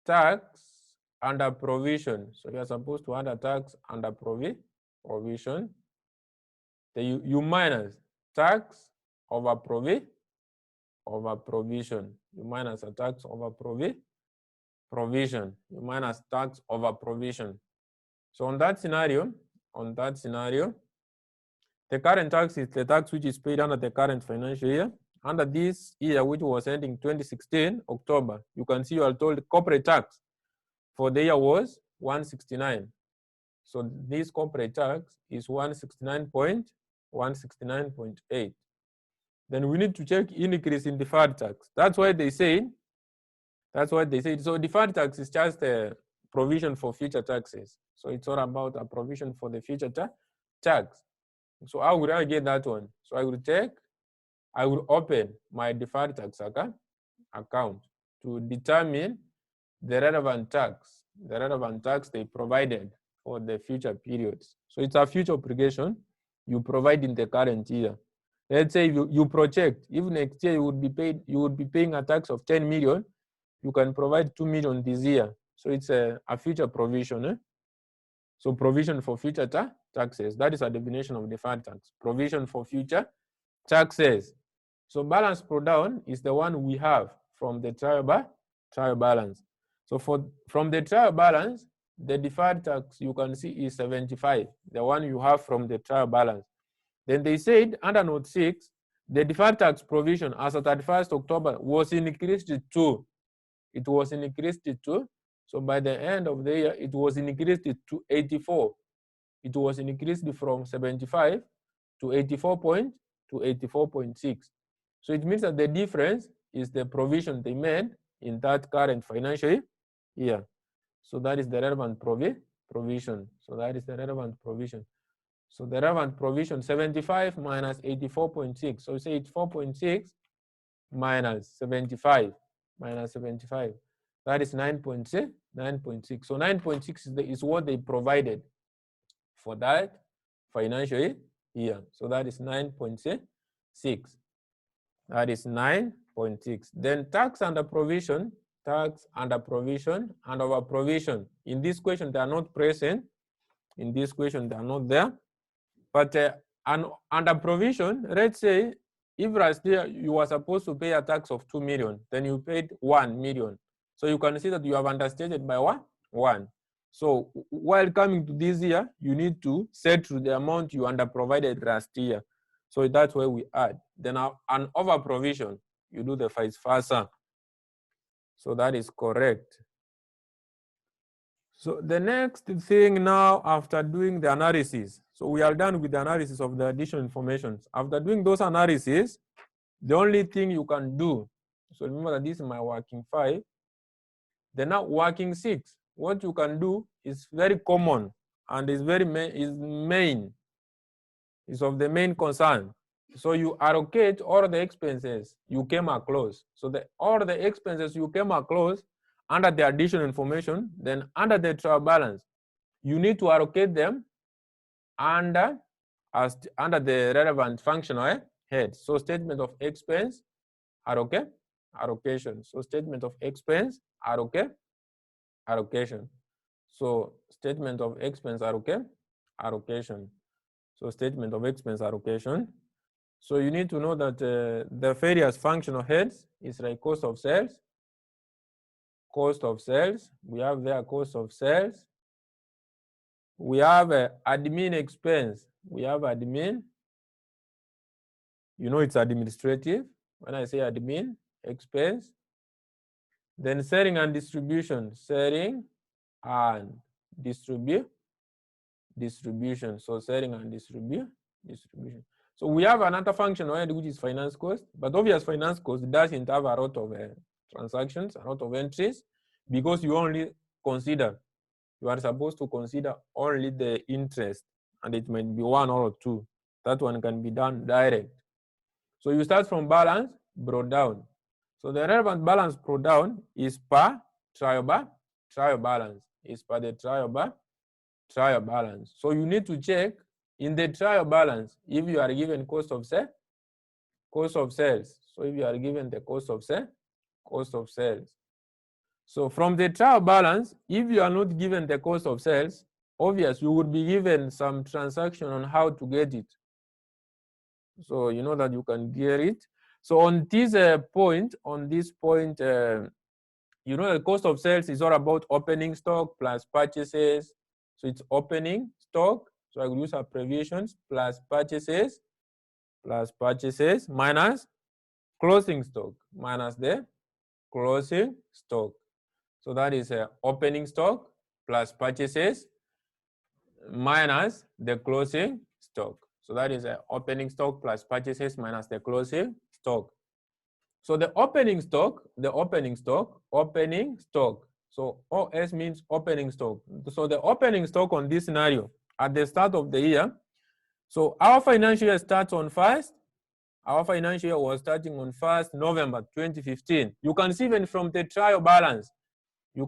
tax under provision. So you are supposed to add a tax under provision. Then you minus tax over provision. You minus a tax over provision. You minus tax over provision. So on that scenario, the current tax is the tax which is paid under the current financial year. Under this year, which was ending 2016, October, you can see you are told corporate tax for the year was 169. So this corporate tax is 169.8. Then we need to check increase in deferred tax. That's why they say. So deferred tax is just a provision for future taxes. So it's all about a provision for the future tax. So how would I get that one? So I will open my deferred tax account to determine the relevant tax they provided for the future periods. So it's a future obligation you provide in the current year. Let's say you project, if next year you would be paying a tax of 10 million, you can provide 2 million this year. So it's a future provision. So provision for future taxes. That is a definition of deferred tax. Provision for future taxes. So balance pro down is the one we have from the trial balance. So from the trial balance, the deferred tax you can see is 75, the one you have from the trial balance. Then they said under note 6, the deferred tax provision as at 31st October was increased to. It was increased to. So by the end of the year, it was increased to 84. It was increased from 75 to 84.6. So it means that the difference is the provision they made in that current financial year. So that is the relevant provision. So that is the relevant provision. So the relevant provision 75 minus 84.6. So say 84.6 minus 75 That is 9.6. So 9.6 is what they provided for that financial year. So that is 9.6. That is 9.6. Then tax under provision and over provision. In this question, they are not present. In this question, they are not there. But under provision, let's say if last year you were supposed to pay a tax of 2 million, then you paid 1 million. So you can see that you have understated by 1. So while coming to this year, you need to settle the amount you underprovided last year. So that's where we add. Then an over provision, you do the vice versa. So that is correct. So the next thing now, after doing the analysis, so we are done with the analysis of the additional information. After doing those analyses, the only thing you can do So remember that this is my working 5. Then now working 6. What you can do is very common and is of the main concern. So you allocate all the expenses you came across. So all the expenses you came across under the additional information, then under the trial balance, you need to allocate them under the relevant functional head. So statement of expense, allocation. So statement of expense, allocation. So statement of expense, allocation. So statement of expense, allocation. So you need to know that the various functional heads is like cost of sales. We have there cost of sales. We have admin expense. We have admin. You know it's administrative. When I say admin expense, then selling and distribution. Selling and distribution. So selling and distribution. So we have another functional head which is finance cost, but obvious finance cost doesn't have a lot of transactions, a lot of entries, because you are supposed to consider only the interest, and it might be 1 or 2. That one can be done direct. So you start from balance, brought down. So the relevant balance brought down is per trial balance. Is per the trial balance. So you need to check in the trial balance if you are given cost of sales. So if you are given the cost of sales. So from the trial balance, if you are not given the cost of sales, obviously you would be given some transaction on how to get it. So you know that you can get it. So on this point, you know the cost of sales is all about opening stock plus purchases. So it's opening stock. So I will use abbreviations plus purchases minus closing stock minus the closing stock. So that is opening stock plus purchases minus the closing stock. So that is opening stock plus purchases minus the closing stock. So the opening stock. So OS means opening stock. So the opening stock on this scenario at the start of the year. So our financial year starts on 1st. Our financial year was starting on 1st November 2015. You can see even from the trial balance. You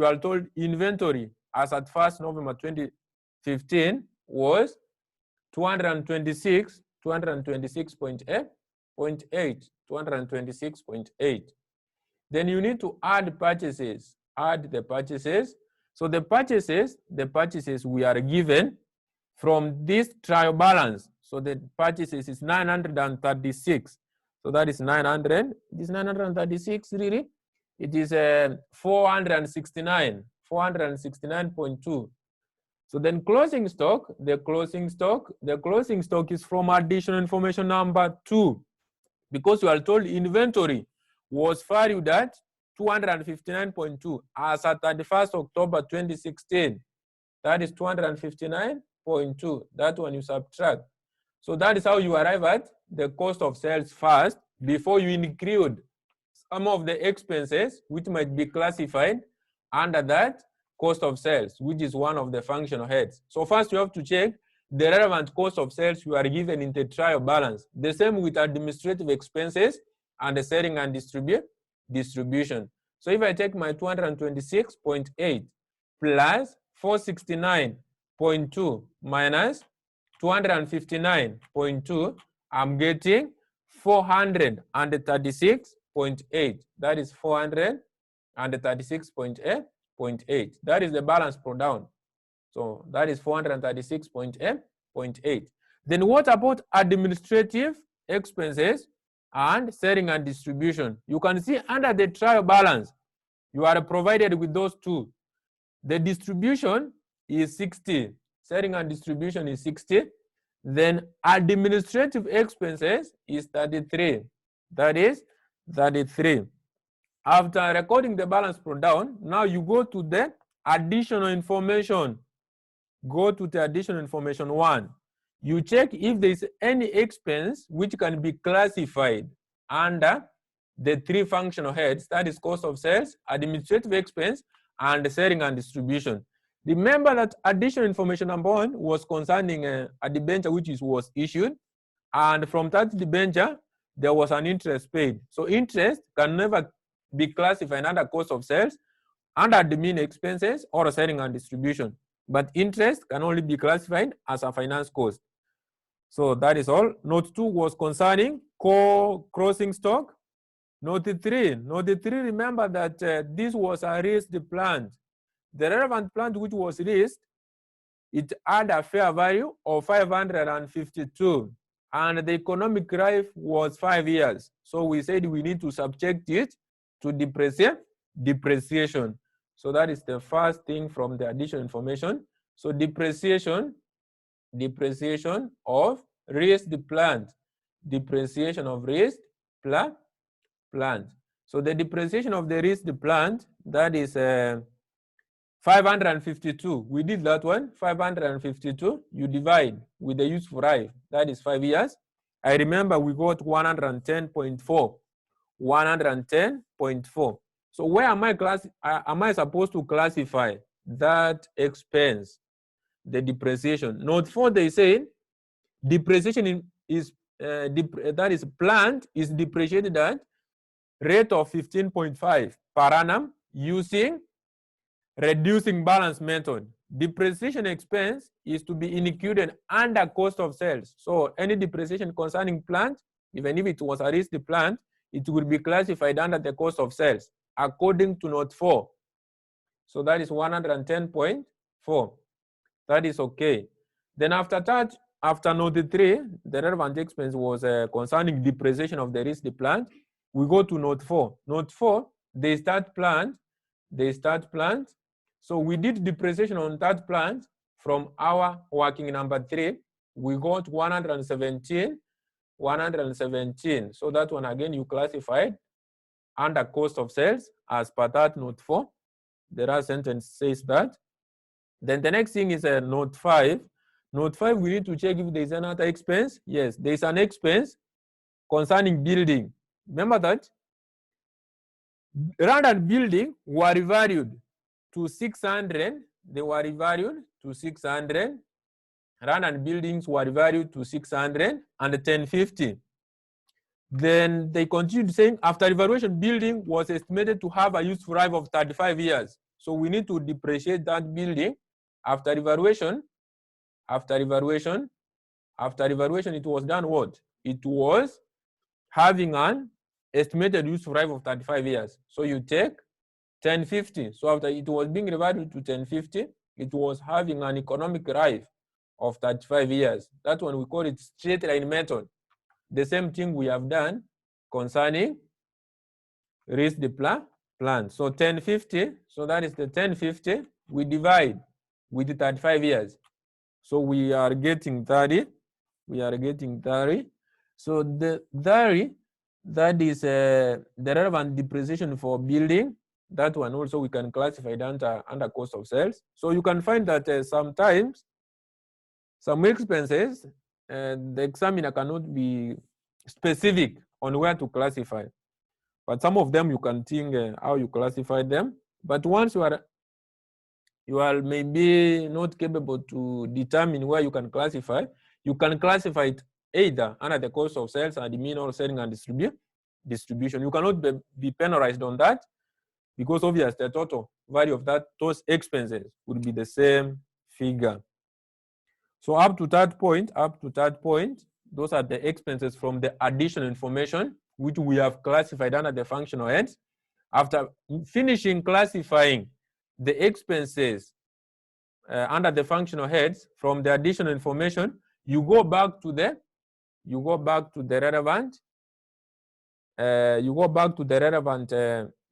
are told inventory as at 1st November 2015 was 226.8. Then you need to add purchases. Add the purchases. So the purchases we are given from this trial balance. So the purchases is 936. So that is 900. It is 936 really? It is 469.2. So then closing stock, the closing stock is from additional information number 2, because you are told inventory was valued at 259.2 as at 31st October 2016. That is 259.2. That one you subtract. So that is how you arrive at the cost of sales first, before you include some of the expenses which might be classified under that cost of sales, which is one of the functional heads. So first you have to check the relevant cost of sales you are given in the trial balance. The same with administrative expenses and the selling and distribution. So if I take my 226.8 plus 469.2 minus 259.2, I'm getting 436.8. That is 436.8. That is the balance brought down. So that is 436.8. Then what about administrative expenses and selling and distribution? You can see under the trial balance, you are provided with those two. The distribution is 60. Selling and distribution is 60. Then administrative expenses is 33. That is 33. After recording the balance brought down, now you go to the additional information. Go to the additional information 1. You check if there is any expense which can be classified under the three functional heads, that is cost of sales, administrative expense, and selling and distribution. Remember that additional information number 1 was concerning a debenture which was issued, and from that debenture, there was an interest paid. So interest can never be classified under cost of sales, under admin expenses, or selling and distribution. But interest can only be classified as a finance cost. So that is all. Note 2 was concerning core crossing stock. Note 3, remember that this was a risked plant. The relevant plant which was risked, it had a fair value of 552, and the economic life was 5 years. So we said we need to subject it to depreciation. So that is the first thing from the additional information. So depreciation of risked plant. Depreciation of risked plant. So the depreciation of the risked plant, that is 552. We did that one, 552. You divide with the useful life, that is 5 years. I remember we got 110.4. 110.4. So where am I supposed to classify that expense, the depreciation? Note 4, they say depreciation is that is plant is depreciated at rate of 15.5 per annum using reducing balance method. Depreciation expense is to be included under cost of sales. So any depreciation concerning plant, even if it was a risked plant, it will be classified under the cost of sales according to note 4. So that is 110.4. That is okay. Then after that, after note 3, the relevant expense was concerning depreciation of the risked plant. We go to note 4. Note 4, they start plant. So we did depreciation on that plant from our working number 3. We got 117. So that one again you classified under cost of sales as per that note 4. The last sentence says that. Then the next thing is note 5. Note 5, we need to check if there is another expense. Yes, there is an expense concerning building. Remember that land and building were revalued to 600. They were revalued to 600. Land and buildings were revalued to 600 and 1050. Then they continued saying after revaluation, building was estimated to have a useful life of 35 years. So we need to depreciate that building after revaluation. After revaluation, it was done what? It was having an estimated useful life of 35 years. So you take 1050. So after it was being revalued to 1050, it was having an economic life of 35 years. That one we call it straight line method. The same thing we have done concerning risked plant. So 1050, so that is the 1050, we divide with the 35 years. So we are getting 30. So the 30, that is the relevant depreciation for building. That one also we can classify it under cost of sales. So you can find that sometimes some expenses, the examiner cannot be specific on where to classify. But some of them you can think how you classify them. But once you are maybe not capable to determine where you can classify it either under the cost of sales, admin, or selling and distribution. You cannot be penalized on that because obviously the total value of those expenses would be the same figure. So up to that point, those are the expenses from the additional information which we have classified under the functional heads. After finishing classifying the expenses under the functional heads from the additional information, you go back to the relevant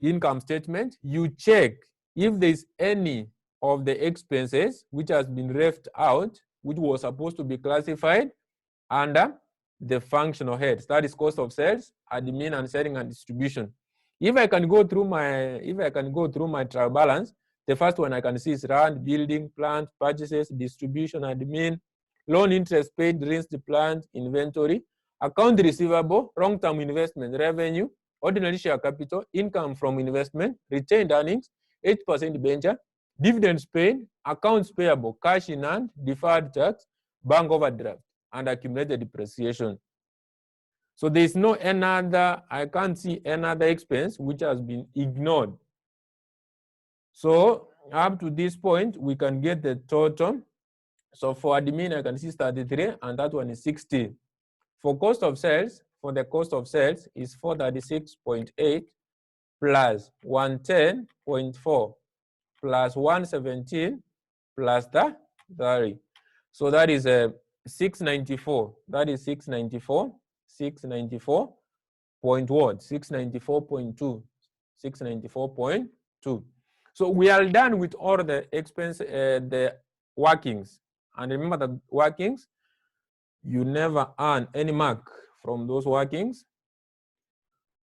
income statement. You check if there is any of the expenses which has been left out, which was supposed to be classified under the functional heads. That is cost of sales, admin, and selling and distribution. If I can go through my trial balance, the first one I can see is land, building, plant, purchases, distribution, admin, loan interest paid, rents, the plant, inventory, account receivable, long-term investment, revenue, ordinary share capital, income from investment, retained earnings, 8% debenture, dividends paid, accounts payable, cash in hand, deferred tax, bank overdraft, and accumulated depreciation. So there is no another, I can't see another expense which has been ignored. So up to this point, we can get the total. So for admin, I can see 33, and that one is 60. For cost of sales, for the cost of sales is 436.8 plus 110.4 plus 117 plus the 30. So that is 694. That is 694. 694 point what? 694.2. 694.2. So we are done with all the expense, the workings. And remember that workings, you never earn any mark from those workings.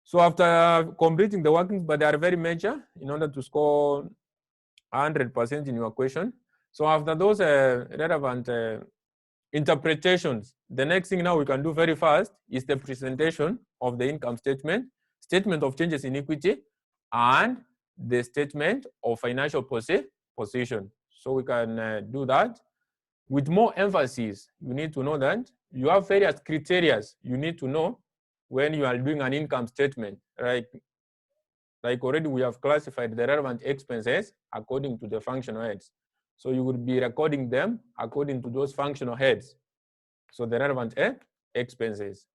So after completing the workings, but they are very major in order to score 100% in your question. So after those relevant interpretations, the next thing now we can do very fast is the presentation of the income statement, statement of changes in equity, and the statement of financial position. So we can do that. With more emphasis, you need to know that you have various criteria you need to know when you are doing an income statement. Like already we have classified the relevant expenses according to the functional heads. So you would be recording them according to those functional heads. So the relevant expenses.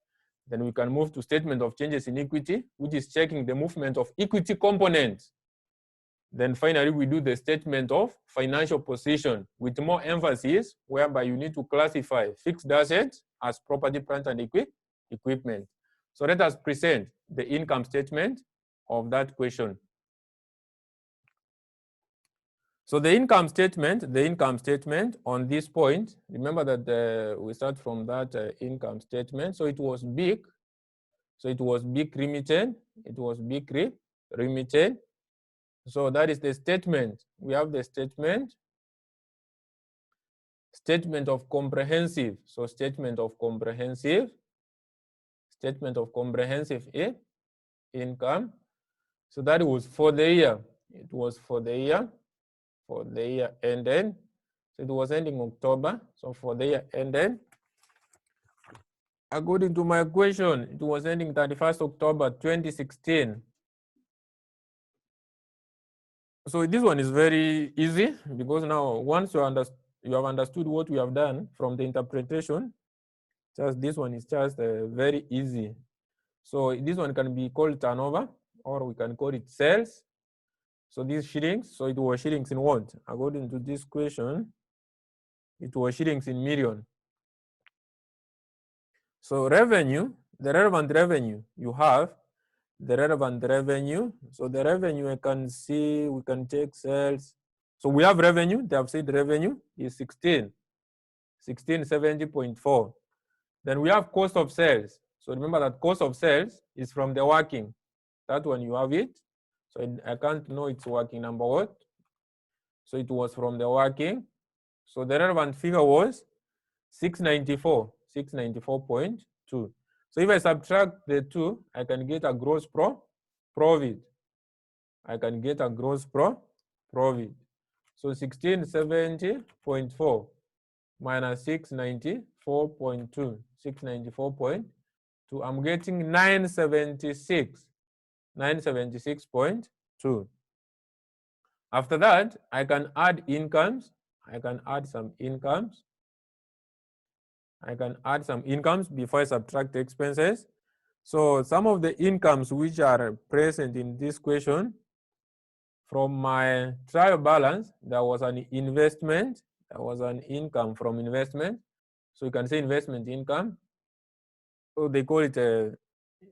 Then we can move to statement of changes in equity, which is checking the movement of equity components. Then finally, we do the statement of financial position with more emphasis, whereby you need to classify fixed assets as property, plant, and equipment. So let us present the income statement of that question. So the income statement on this point, remember that we start from that income statement. So it was big. So it was big remitted. It was big remitted. So that is the statement. We have the statement of comprehensive. So statement of comprehensive income. So that was for the year. It was for the year ended. So it was ending October. So for the year ended, according to my question, it was ending 31st October 2016. So this one is very easy because now once you have understood what we have done from the interpretation, just this one is just very easy. So this one can be called turnover, or we can call it sales. So these shillings, so it was shillings in what? According to this question, it was shillings in million. So revenue, the relevant revenue you have, the relevant revenue. So the revenue I can see, we can take sales. So we have revenue, they have said revenue is 1670.4. Then we have cost of sales. So remember that cost of sales is from the working. That one you have it. So I can't know its working number what. So it was from the working. So the relevant figure was 694.2. So if I subtract the two, I can get a gross profit. I can get a gross profit. So 1670.4 minus 694.2. 694.2. I'm getting 976.2. After that, I can add incomes. I can add some incomes. Before I subtract expenses. So some of the incomes which are present in this question, from my trial balance, there was an investment. There was an income from investment. So you can say investment income. So they call it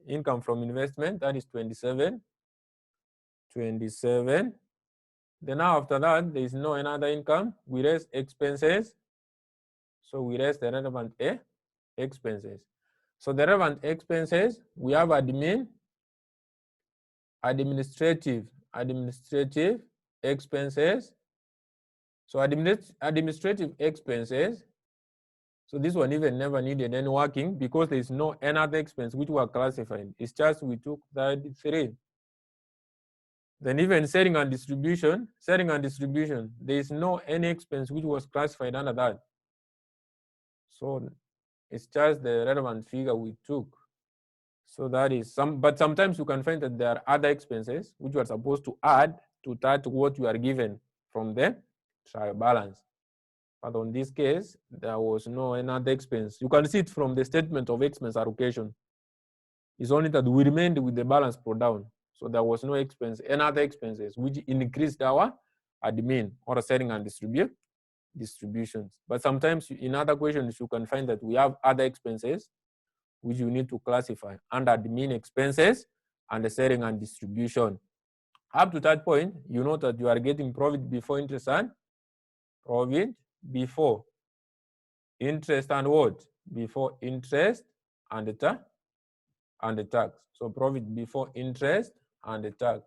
income from investment. That is 27. Then now after that, there is no another income. We raise expenses. So we raise the relevant expenses. So the relevant expenses, we have administrative expenses. So administrative expenses, So this one even never needed any working because there is no any other expense which were classified. It's just we took 33. Then even selling and distribution, there is no any expense which was classified under that. So it's just the relevant figure we took. So that is but sometimes you can find that there are other expenses which you are supposed to add to that what you are given from the trial balance. But on this case, there was no another expense. You can see it from the statement of expense allocation. It's only that we remained with the balance brought down. So there was no expense, another expenses, which increased our admin or selling and distributions. But sometimes in other questions, you can find that we have other expenses which you need to classify under admin expenses and the selling and distribution. Up to that point, you know that you are getting profit before interest and profit before interest and what? Before interest and the tax. So profit before interest and the tax.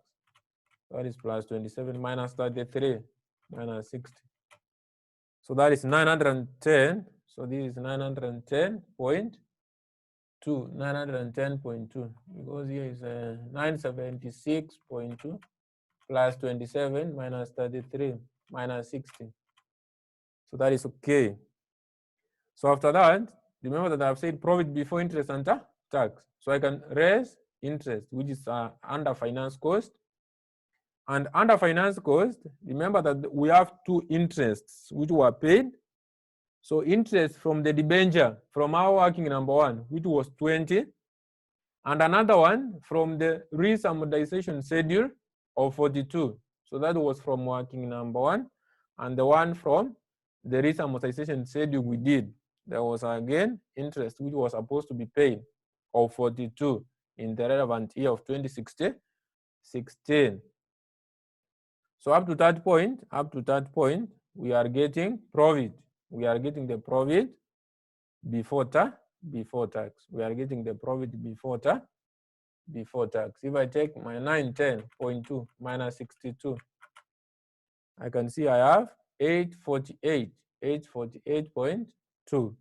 That is plus 27 minus 33 minus 60. So that is 910. So this is 910.2, 910.2, because here is 976.2 plus 27 minus 33 minus 60. So that is okay. So after that, remember that I've said profit before interest and tax. So I can raise interest, which is under finance cost. And under finance cost, remember that we have two interests which were paid. So interest from the debenture from our working number one, which was 20, and another one from the risk amortization schedule of 42. So that was from working number one, and the one from the risk amortization schedule we did, there was again interest which was supposed to be paid of 42 in the relevant year of 2016. So up to that point, we are getting profit. We are getting the profit before tax. We are getting the profit before tax. If I take my 910.2 minus 62, I can see I have 848.2.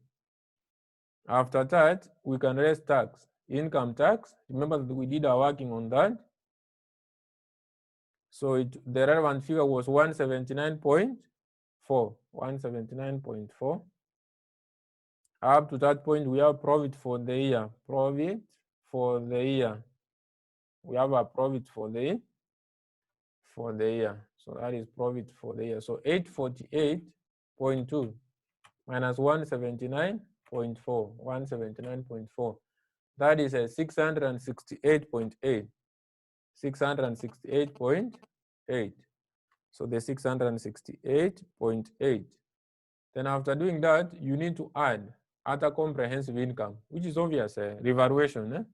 After that, we can raise tax, income tax. Remember that we did our working on that. So the relevant figure was 179.4. Up to that point, we have profit for the year. We have a profit for the year. So that is profit for the year. So 848.2 minus 179.4. That is a 668.8. 668.8. So the 668.8. Then after doing that, you need to add other comprehensive income, which is obvious, revaluation.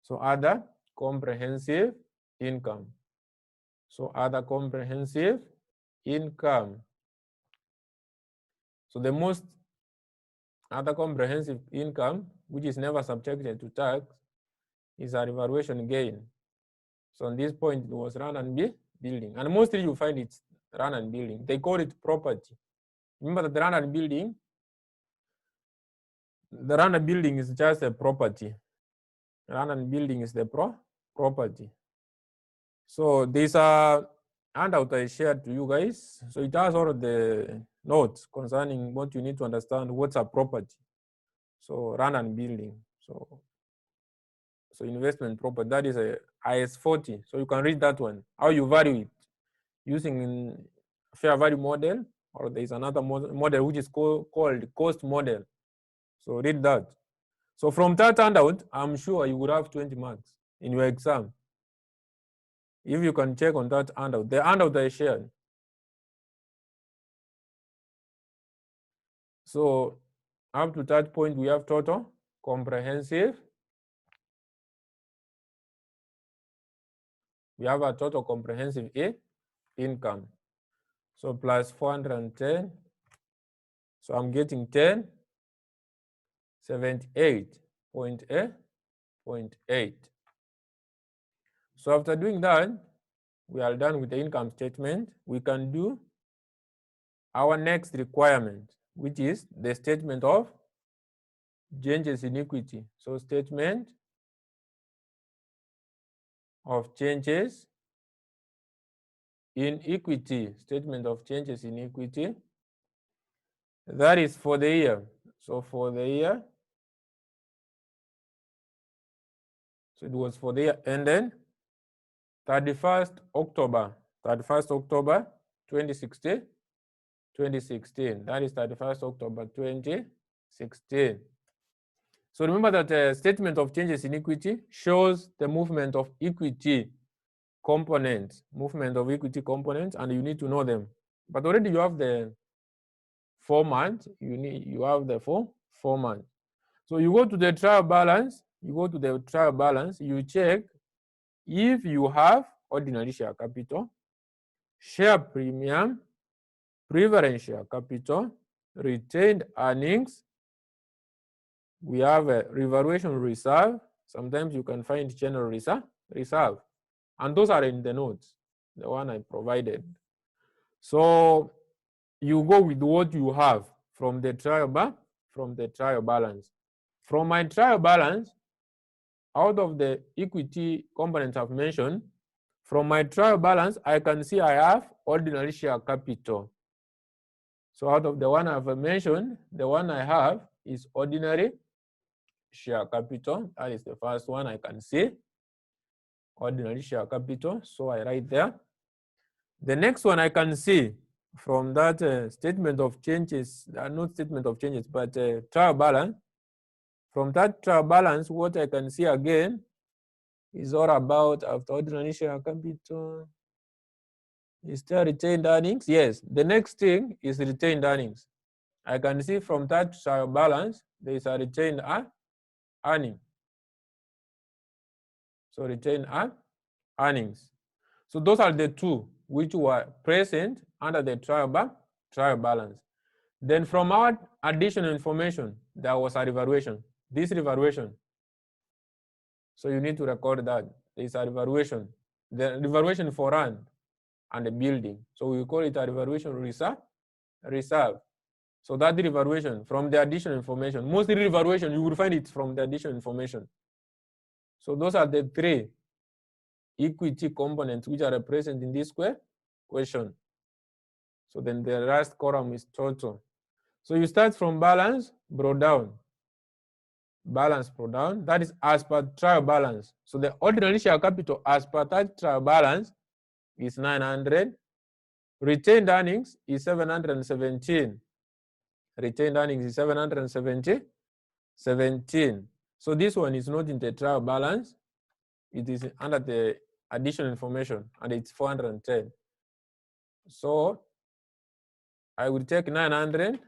So other comprehensive income. So other comprehensive income. So the most other comprehensive income, which is never subjected to tax, is a revaluation gain. So on this point, it was run and building. And mostly you find it's run and building. They call it property. Remember that the run and building is just a property. Run and building is the property. So there's a handout I shared to you guys. So it has all of the notes concerning what you need to understand what's a property. So run and building. So investment property, that is a IS40. So you can read that one, how you value it using fair value model, or there is another model which is called cost model. So read that. So from that handout, I'm sure you would have 20 marks in your exam. If you can check on that handout, the handout I shared. So up to that point, we have total comprehensive. We have a total comprehensive income. So plus 410. So I'm getting 1078.8. So after doing that, we are done with the income statement. We can do our next requirement, which is the statement of changes in equity. So statement of changes in equity, statement of changes in equity, that is for the year. So for the year, so it was for the year ended 31st October 2016. That is 31st October 2016. So remember that statement of changes in equity shows the movement of equity components, and you need to know them. But already you have the format, you have the format. So you go to the trial balance, you check if you have ordinary share capital, share premium, preference share capital, retained earnings. We have a revaluation reserve. Sometimes you can find general reserve. And those are in the notes, the one I provided. So you go with what you have from the trial balance. From my trial balance, out of the equity components I've mentioned, from my trial balance, I can see I have ordinary share capital. So out of the one I've mentioned, the one I have is ordinary share capital. That is the first one I can see, ordinary share capital. So I write there. The next one I can see from that statement of changes, not statement of changes, but trial balance. From that trial balance, what I can see again is all about after ordinary share capital. Is there retained earnings? Yes. The next thing is retained earnings. I can see from that trial balance, there is a retained earning. So retained earnings. So those are the two which were present under the trial balance. Then from our additional information, there was a revaluation. This revaluation. So you need to record that. There is a revaluation. The revaluation for land and the building. So we call it a revaluation reserve. So that revaluation from the additional information. Mostly revaluation, you will find it from the additional information. So those are the three equity components which are represented in this question. So then the last column is total. So you start from balance, brought down. Balance brought down. That is as per trial balance. So the ordinary share capital as per that trial balance is 900. Retained earnings is 717. Retained earnings is 717. So this one is not in the trial balance. It is under the additional information, and it's 410. So I will take 900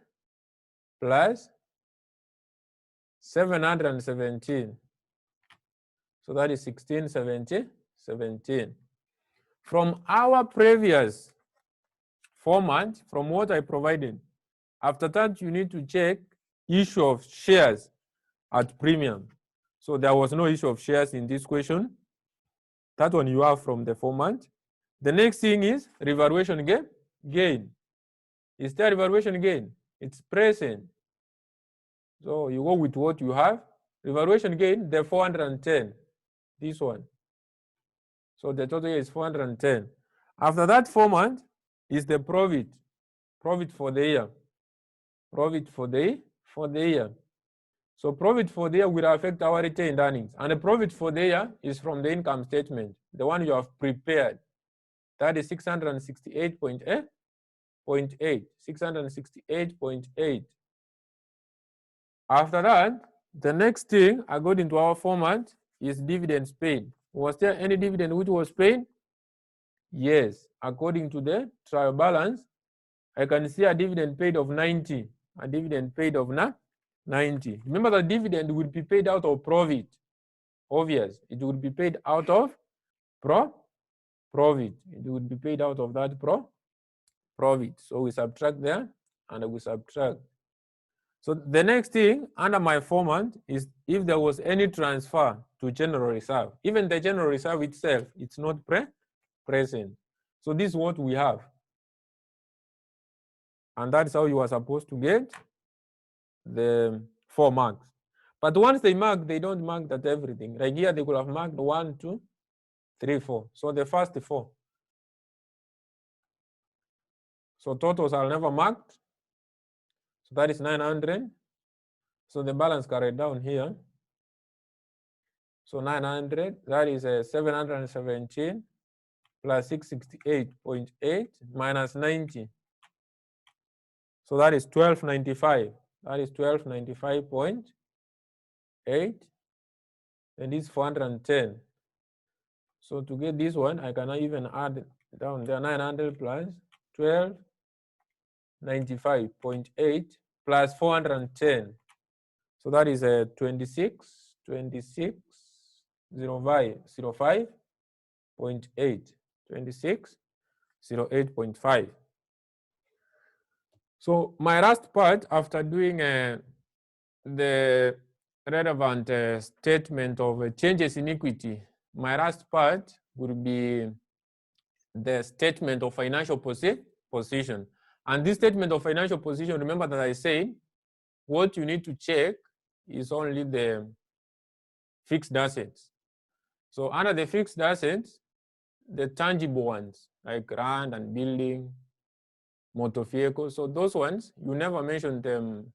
plus 717. So that is 1617. From our previous format, from what I provided, after that you need to check issue of shares at premium. So there was no issue of shares in this question. That one you have from the format. The next thing is revaluation gain. Is there revaluation gain? It's present. So you go with what you have. Revaluation gain, the 410. This one. So the total is 410. After that format is the profit. Profit for the year. Profit for the year. So profit for the year will affect our retained earnings. And the profit for the year is from the income statement, the one you have prepared. That is 668.8. 668.8. After that, the next thing, according to our format, is dividends paid. Was there any dividend which was paid? Yes. According to the trial balance, I can see a dividend paid of 90. A dividend paid of 90. Remember, the dividend will be paid out of profit. Obvious. It will be paid out of profit. It would be paid out of that profit. So we subtract there and we subtract. So the next thing under my format is if there was any transfer to general reserve. Even the general reserve itself, it's not present. So this is what we have. And that's how you are supposed to get the 4 marks. But once they mark, they don't mark that everything. Like here, they could have marked 1, 2, 3, 4. So the first 4. So totals are never marked. So that is 900. So the balance carried down here. So 900, that is 717 plus 668.8 minus 90. So that is 1295. That is 1295.8. And this 410. So to get this one, I can even add down there 900 plus 1295.8 plus 410. So that is 26.05.8. 26.08.5. So my last part after doing the relevant statement of changes in equity, my last part would be the statement of financial position. And this statement of financial position, remember that I said, what you need to check is only the fixed assets. So under the fixed assets, the tangible ones like land and building, motor vehicles. So those ones, you never mention them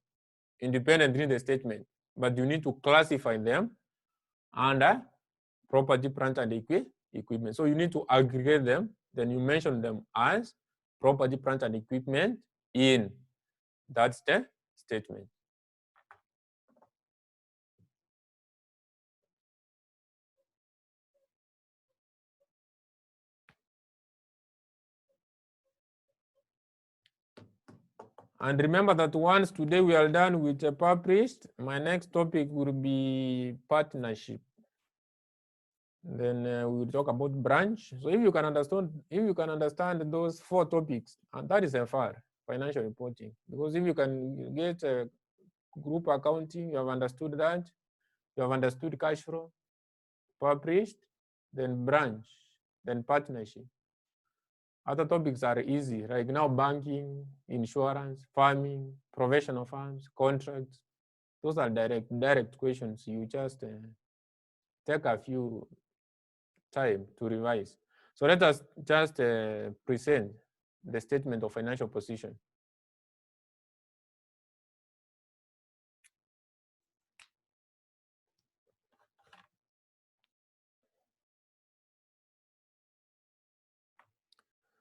independently in the statement, but you need to classify them under property, plant, and equipment. So you need to aggregate them, then you mention them as property, plant, and equipment in that statement. And remember that once today we are done with the published, my next topic will be partnership. Then we will talk about branch. So if you can understand those 4 topics, and that is FR, financial reporting. Because if you can get group accounting, you have understood that, you have understood cash flow, published, then branch, then partnership. Other topics are easy, like now banking, insurance, farming, professional farms, contracts. Those are direct questions. You just take a few time to revise. So let us just present the statement of financial position.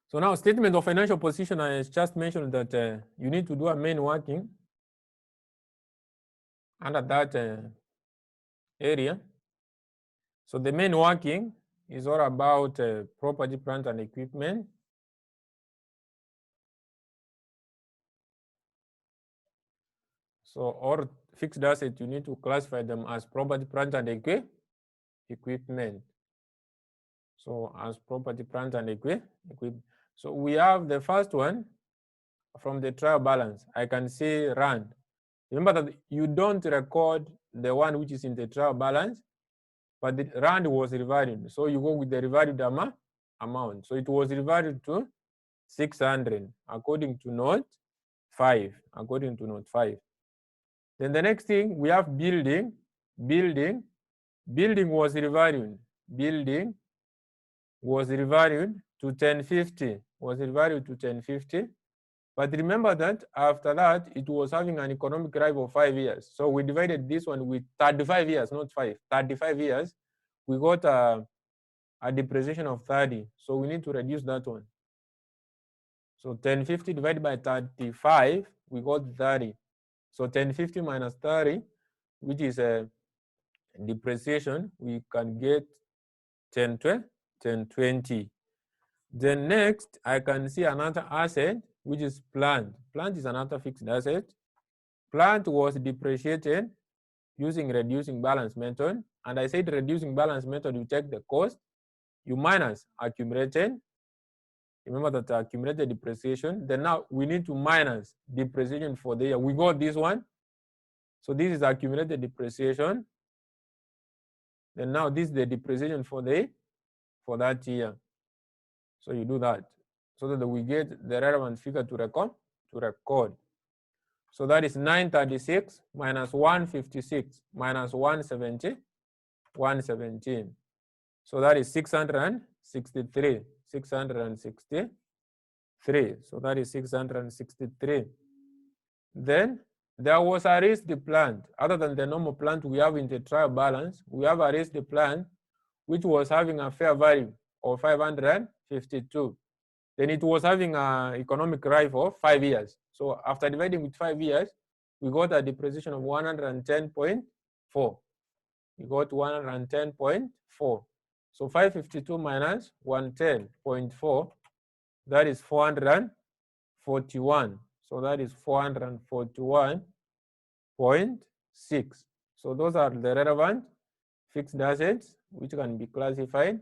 So now statement of financial position, I just mentioned that you need to do a main working under that area. So the main working is all about property, plant, and equipment. So all fixed assets, you need to classify them as property, plant, and equipment. So as property, plant, and equipment. So we have the first one from the trial balance. I can say rand. Remember that you don't record the one which is in the trial balance, but the rand was revalued. So you go with the revalued amount. So it was revalued to 600 according to note 5. According to note 5. Then the next thing we have building. Building was revalued. Building was revalued to 1050. Was revalued to 1050. But remember that after that, it was having an economic life of 5 years. So we divided this one with 35 years, not 5. 35 years. We got a depreciation of 30. So we need to reduce that one. So 1050 divided by 35, we got 30. So 1050 minus 30, which is a depreciation, we can get 1020. Then next, I can see another asset, which is plant. Plant is another fixed asset. Plant was depreciated using reducing balance method. And I said reducing balance method, you take the cost, you minus accumulated. Remember that accumulated depreciation. Then now we need to minus depreciation for the year. We got this one. So this is accumulated depreciation. Then now this is the depreciation for that year. So you do that so that we get the relevant figure to to record. So that is 936 minus 156 minus 117. So that is 663. 663. So that is 663. Then there was a risk plant. Other than the normal plant we have in the trial balance, we have a risk plant which was having a fair value of 552. Then it was having an economic life of 5 years. So after dividing with 5 years, we got a depreciation of 110.4. We got 110.4. So 552 minus 110.4, that is 441. So that is 441.6. So those are the relevant fixed assets which can be classified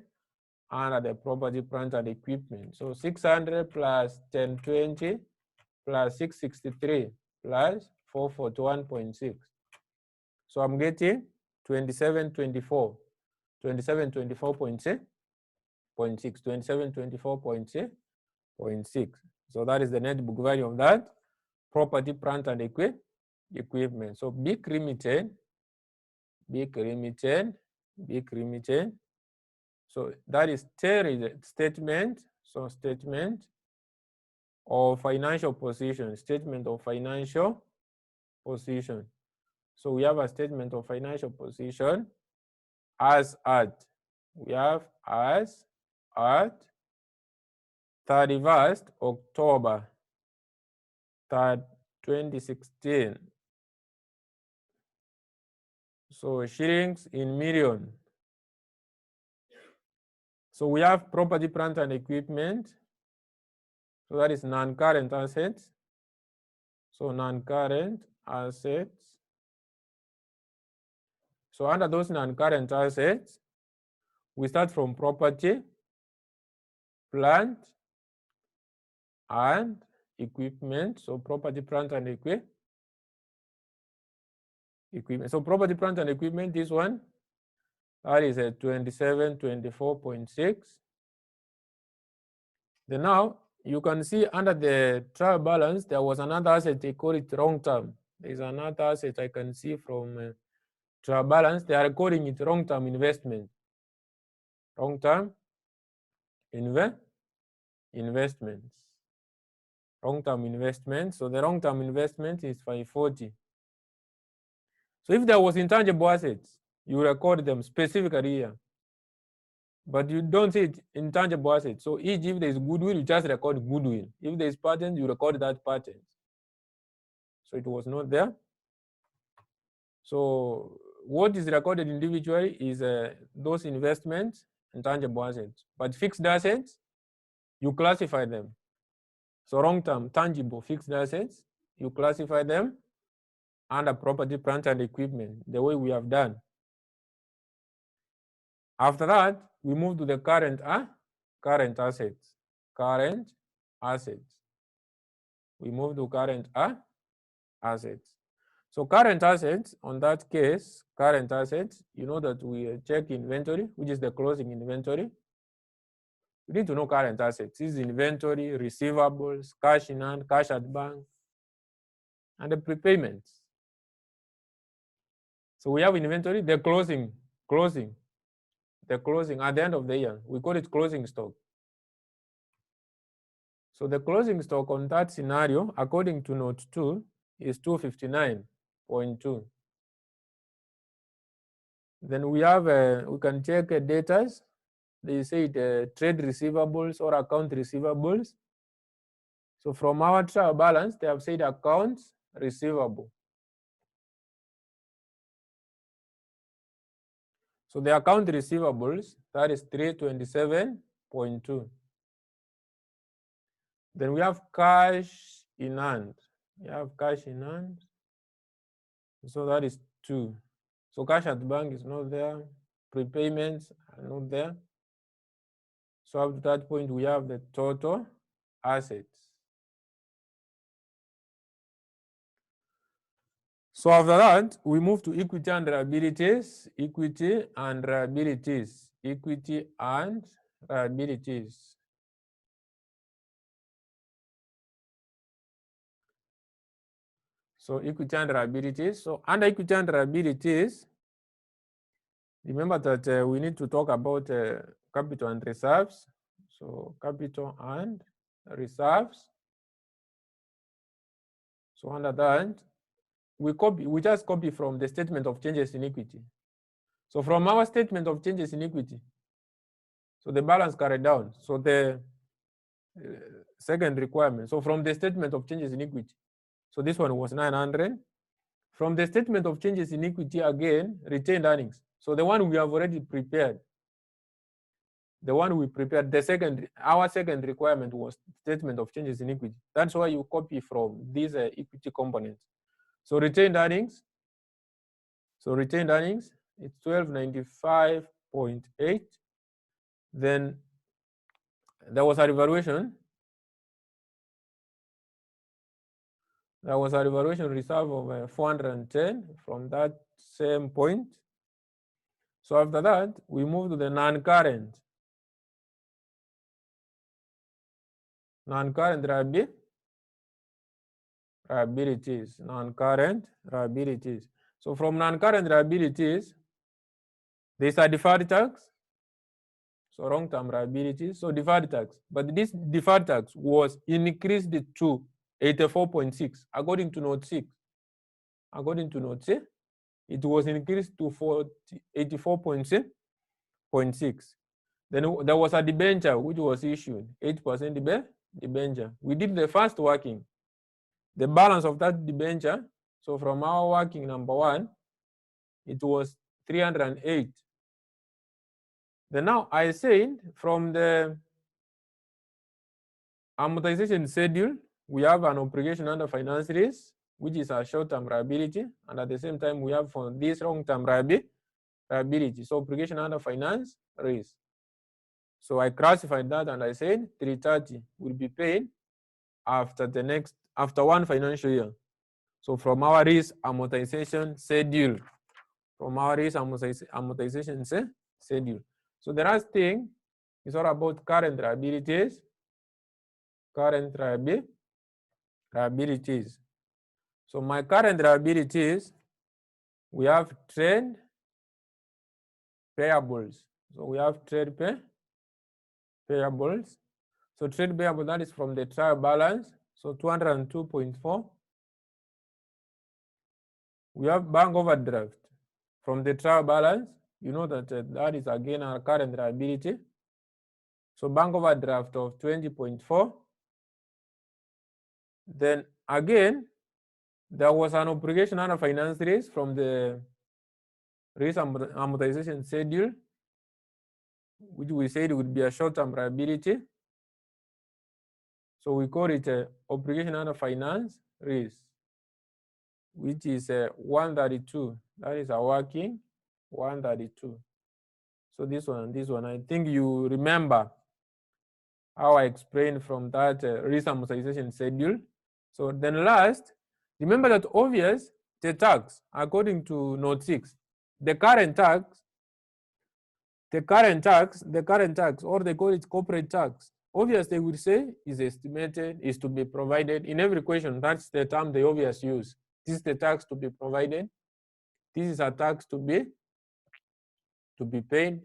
under the property, plant, and equipment. So 600 plus 1020 plus 663 plus 441.6. So I'm getting 2724. 2724.6. 2724.6. So that is the net book value of that property, plant, and equipment. So big limited. So that is statement. So statement of financial position. Statement of financial position. So we have a statement of financial position as at. We have as at 31st October 2016. So shillings in million. So we have property, plant, and equipment. So that is non-current assets. So non-current assets. So under those non-current assets, we start from property, plant, and equipment. So property, plant, and equipment. So property, plant, and equipment, this one, that is a 2724.6. Then now you can see under the trial balance, there was another asset, they call it long term. There's another asset I can see from trial balance, they are calling it long term investment. Long term investments. Long term investment. So the long term investment is 540. So if there was intangible assets, you record them specifically here. But you don't see it intangible assets. So if there is goodwill, you just record goodwill. If there is patent, you record that patent. So it was not there. So what is recorded individually is those investments, intangible assets. But fixed assets, you classify them. So long-term, tangible fixed assets, you classify them under property, plant, and equipment, the way we have done. After that, we move to the current assets. Current assets. We move to current assets. So current assets, on that case, current assets, you know that we check inventory, which is the closing inventory. We need to know current assets. This is inventory, receivables, cash in hand, cash at bank, and the prepayments. So we have inventory, the closing at the end of the year. We call it closing stock. So the closing stock on that scenario, according to note 2, is 259.2. Then we have, we can check debtors. They say trade receivables or account receivables. So from our trial balance, they have said accounts receivable. So the account receivables, that is 327.2. Then we have cash in hand. We have cash in hand. So that is 2. So cash at bank is not there. Prepayments are not there. So up to that point, we have the total assets. So after that, we move to equity and liabilities. Equity and liabilities. Equity and liabilities. So equity and liabilities. So under equity and liabilities, remember that we need to talk about capital and reserves. So capital and reserves. So under that, we just copy from the statement of changes in equity. So from our statement of changes in equity, so the balance carried down. So the second requirement. So from the statement of changes in equity, so this one was 900. From the statement of changes in equity again, retained earnings. So the one we have already prepared, our second requirement was statement of changes in equity. That's why you copy from these equity components. So retained earnings. So retained earnings, it's 1295.8. Then there was a revaluation. There was a revaluation reserve of 410 from that same point. So after that, we move to the non-current liabilities, non-current liabilities. So from non-current liabilities, there's a deferred tax, so long-term liabilities, so deferred tax. But this deferred tax was increased to 84.6 according to note 6. According to note 6, it was increased to 84.6. Then there was a debenture which was issued, 8% debenture. We did the first working. The balance of that debenture, so from our working number 1, it was 308. Then now I said from the amortization schedule, we have an obligation under finance risk, which is a short-term liability, and at the same time we have for this long-term liability, so obligation under finance risk. So I classified that and I said 330 will be paid after one financial year. So from our risk amortization schedule, schedule. So the last thing is all about current liabilities. So my current liabilities, we have trade payables. So we have trade payables. So trade payable, that is from the trial balance. So 202.4. We have bank overdraft from the trial balance. You know that that is again our current liability. So bank overdraft of 20.4. Then again, there was an obligation under finance risk from the risk amortization schedule, which we said would be a short-term liability. So we call it obligation under finance risk, which is 132. That is a working 132. So this one, I think you remember how I explained from that risk amortization schedule. So then last, remember that obvious the tax according to note 6, the current tax, or they call it corporate tax. Obvious, they will say, is estimated, is to be provided. In every question, that's the term they obvious use. This is the tax to be provided. This is a tax to be paid,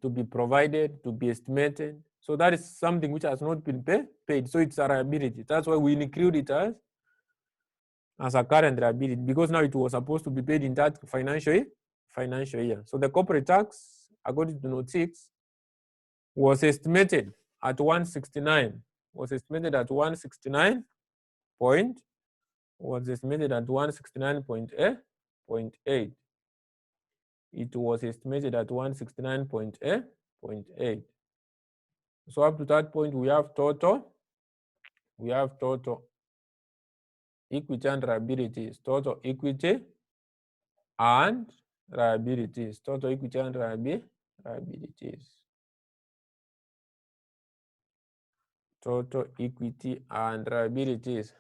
to be provided, to be estimated. So that is something which has not been paid. So it's a liability. That's why we include it as a current liability, because now it was supposed to be paid in that financial year. So the corporate tax, according to note 6, was estimated at 169. Was estimated at 169 point. Was estimated at 169.8. It was estimated at 169.8. So up to that point, we have total equity and liabilities. Total equity and liabilities. Total equity and liabilities. Total equity and liabilities.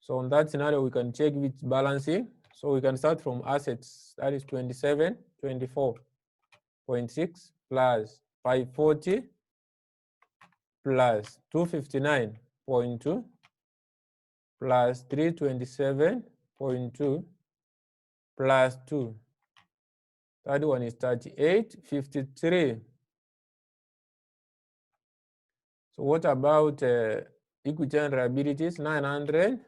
So on that scenario, we can check which balancing. So we can start from assets. That is 24.6 plus 540 plus 259.2 plus 327.2 plus 2. Third one is 38.53. So what about equity and liabilities? 900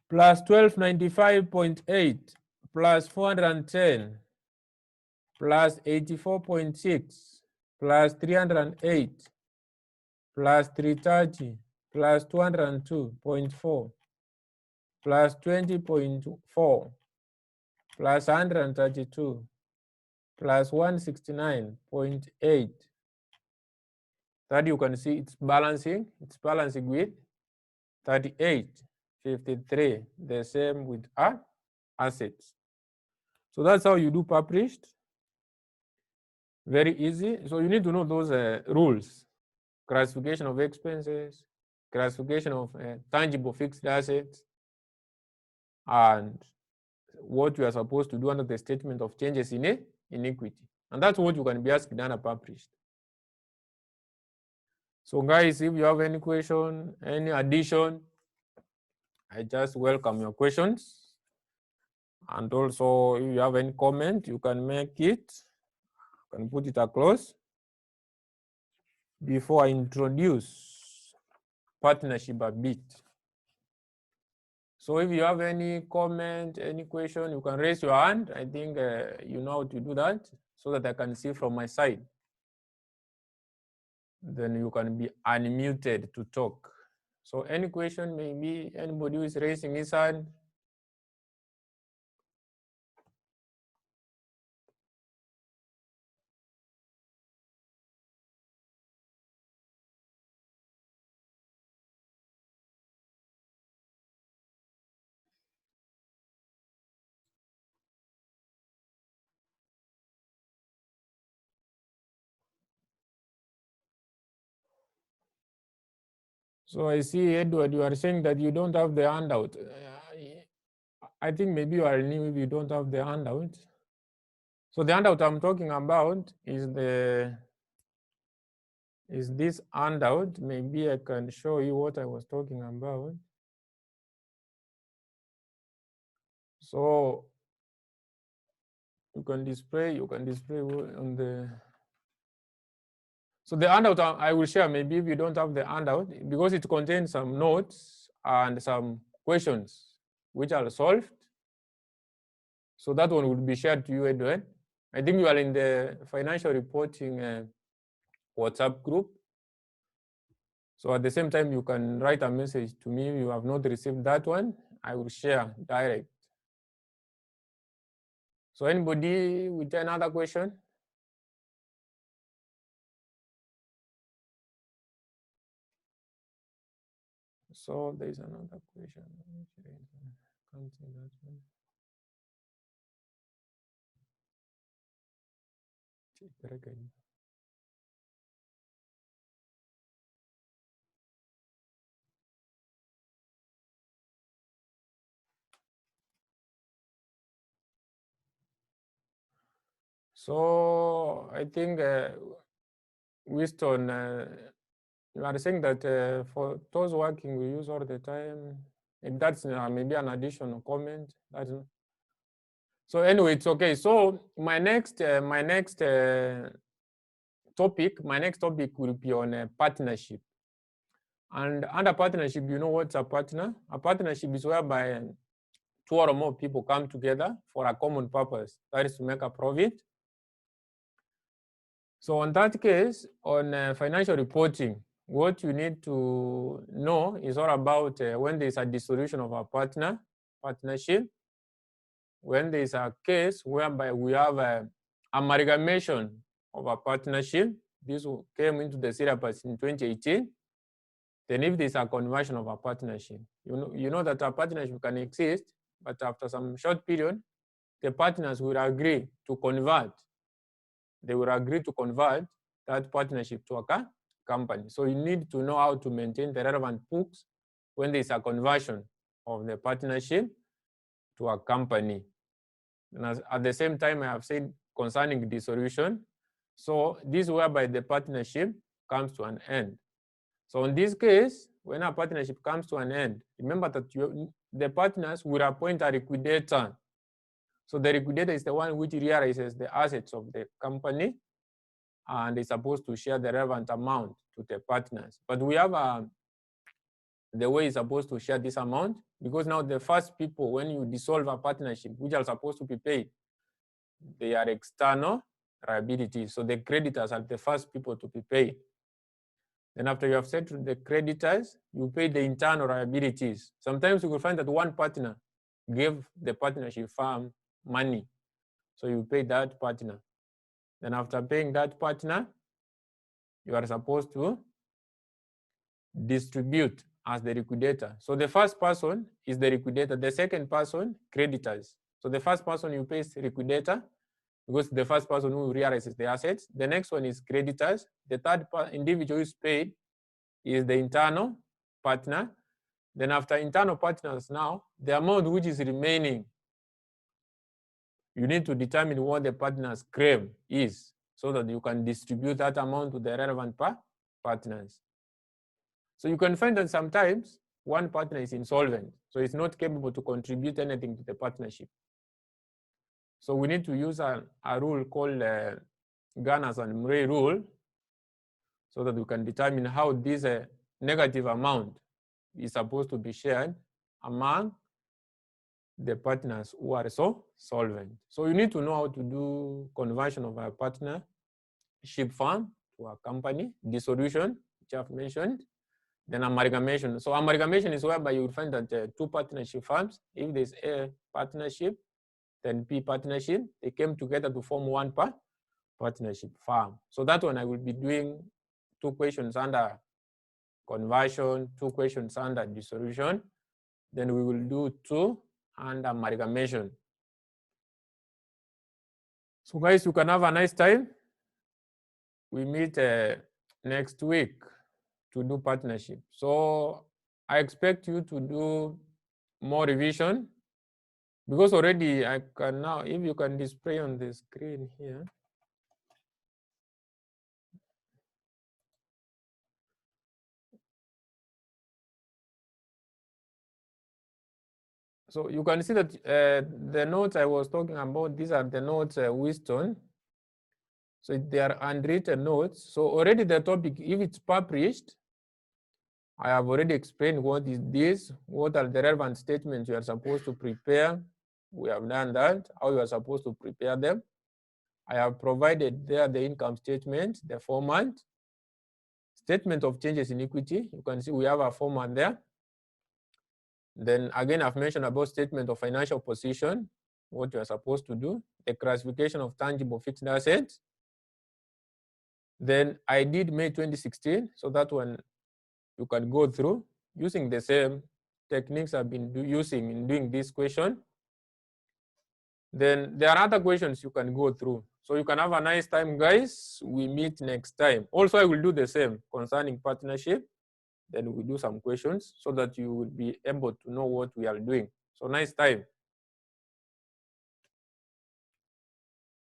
plus 1295.8 plus 410 plus 84.6 plus 308 plus 330 plus 202.4 plus 20.4 plus 132 plus 169.8. That you can see it's balancing with 38.53, the same with our assets. So that's how you do published. Very easy. So you need to know those rules: classification of expenses, classification of tangible fixed assets, and what you are supposed to do under the statement of changes in iniquity. And that's what you can be asked under published. So guys, if you have any question, any addition, I just welcome your questions. And also, if you have any comment, you can make it, you can put it across before I introduce partnership a bit. So if you have any comment, any question, you can raise your hand. I think you know how to do that so that I can see from my side. Then you can be unmuted to talk. So any question, maybe anybody who is raising his hand. So I see, Edward, you are saying that you don't have the handout. I think maybe you are new if you don't have the handout. So the handout I'm talking about is this handout. Maybe I can show you what I was talking about. So you can display on the. So the handout I will share, maybe if you don't have the handout, because it contains some notes and some questions which are solved. So that one will be shared to you, Edward. I think you are in the financial reporting WhatsApp group. So at the same time, you can write a message to me if you have not received that one. I will share direct. So anybody with another question? So there is another question. Can't see that one. So I think Winston, you are saying that for those working, we use all the time. If that's maybe an additional comment. So anyway, it's okay. So my next topic will be on partnership. And under partnership, you know what's a partner? A partnership is whereby two or more people come together for a common purpose. That is to make a profit. So on that case, on financial reporting, what you need to know is all about when there is a dissolution of a partnership, when there is a case whereby we have amalgamation of a partnership. This came into the syllabus in 2018. Then if there is a conversion of a partnership, you know that a partnership can exist, but after some short period, the partners will agree to convert. They will agree to convert that partnership to a company. So you need to know how to maintain the relevant books when there is a conversion of the partnership to a company. And at the same time, I have said concerning dissolution. So this whereby the partnership comes to an end. So in this case, when a partnership comes to an end, remember that the partners will appoint a liquidator. So the liquidator is the one which realizes the assets of the company and is supposed to share the relevant amount to the partners. But we have the way is supposed to share this amount, because now the first people, when you dissolve a partnership, which are supposed to be paid, they are external liabilities. So the creditors are the first people to be paid. Then after you have settled the creditors, you pay the internal liabilities. Sometimes you will find that one partner gave the partnership firm money. So you pay that partner. Then after paying that partner, you are supposed to distribute as the liquidator. So the first person is the liquidator. The second person, creditors. So the first person you pay is liquidator, because the first person who realizes the assets. The next one is creditors. The third individual who is paid is the internal partner. Then after internal partners now, the amount which is remaining, you need to determine what the partner's claim is so that you can distribute that amount to the relevant partners. So you can find that sometimes one partner is insolvent, so it's not capable to contribute anything to the partnership. So we need to use a rule called Ghana's and Murray rule, so that we can determine how this negative amount is supposed to be shared among the partners who are so solvent. So you need to know how to do conversion of a partnership firm to a company, dissolution, which I've mentioned, then amalgamation. So amalgamation is whereby you will find that two partnership firms, if there's A partnership, then B partnership, they came together to form one partnership firm. So that one I will be doing 2 questions under conversion, 2 questions under dissolution. Then we will do 2 under amalgamation. So guys, you can have a nice time. We meet next week to do partnership. So I expect you to do more revision, because already I can now, if you can display on the screen here. So you can see that the notes I was talking about, these are the notes Winston. So they are unwritten notes. So already the topic, if it's published, I have already explained what is this, what are the relevant statements you are supposed to prepare. We have done that, how you are supposed to prepare them. I have provided there the income statement, the format, statement of changes in equity. You can see we have a format there. Then again, I've mentioned about statement of financial position, what you are supposed to do, the classification of tangible fixed assets. Then I did May 2016, so that one you can go through using the same techniques I've been using in doing this question. Then there are other questions you can go through. So you can have a nice time, guys. We meet next time. Also, I will do the same concerning partnership. Then we do some questions so that you will be able to know what we are doing. So nice time.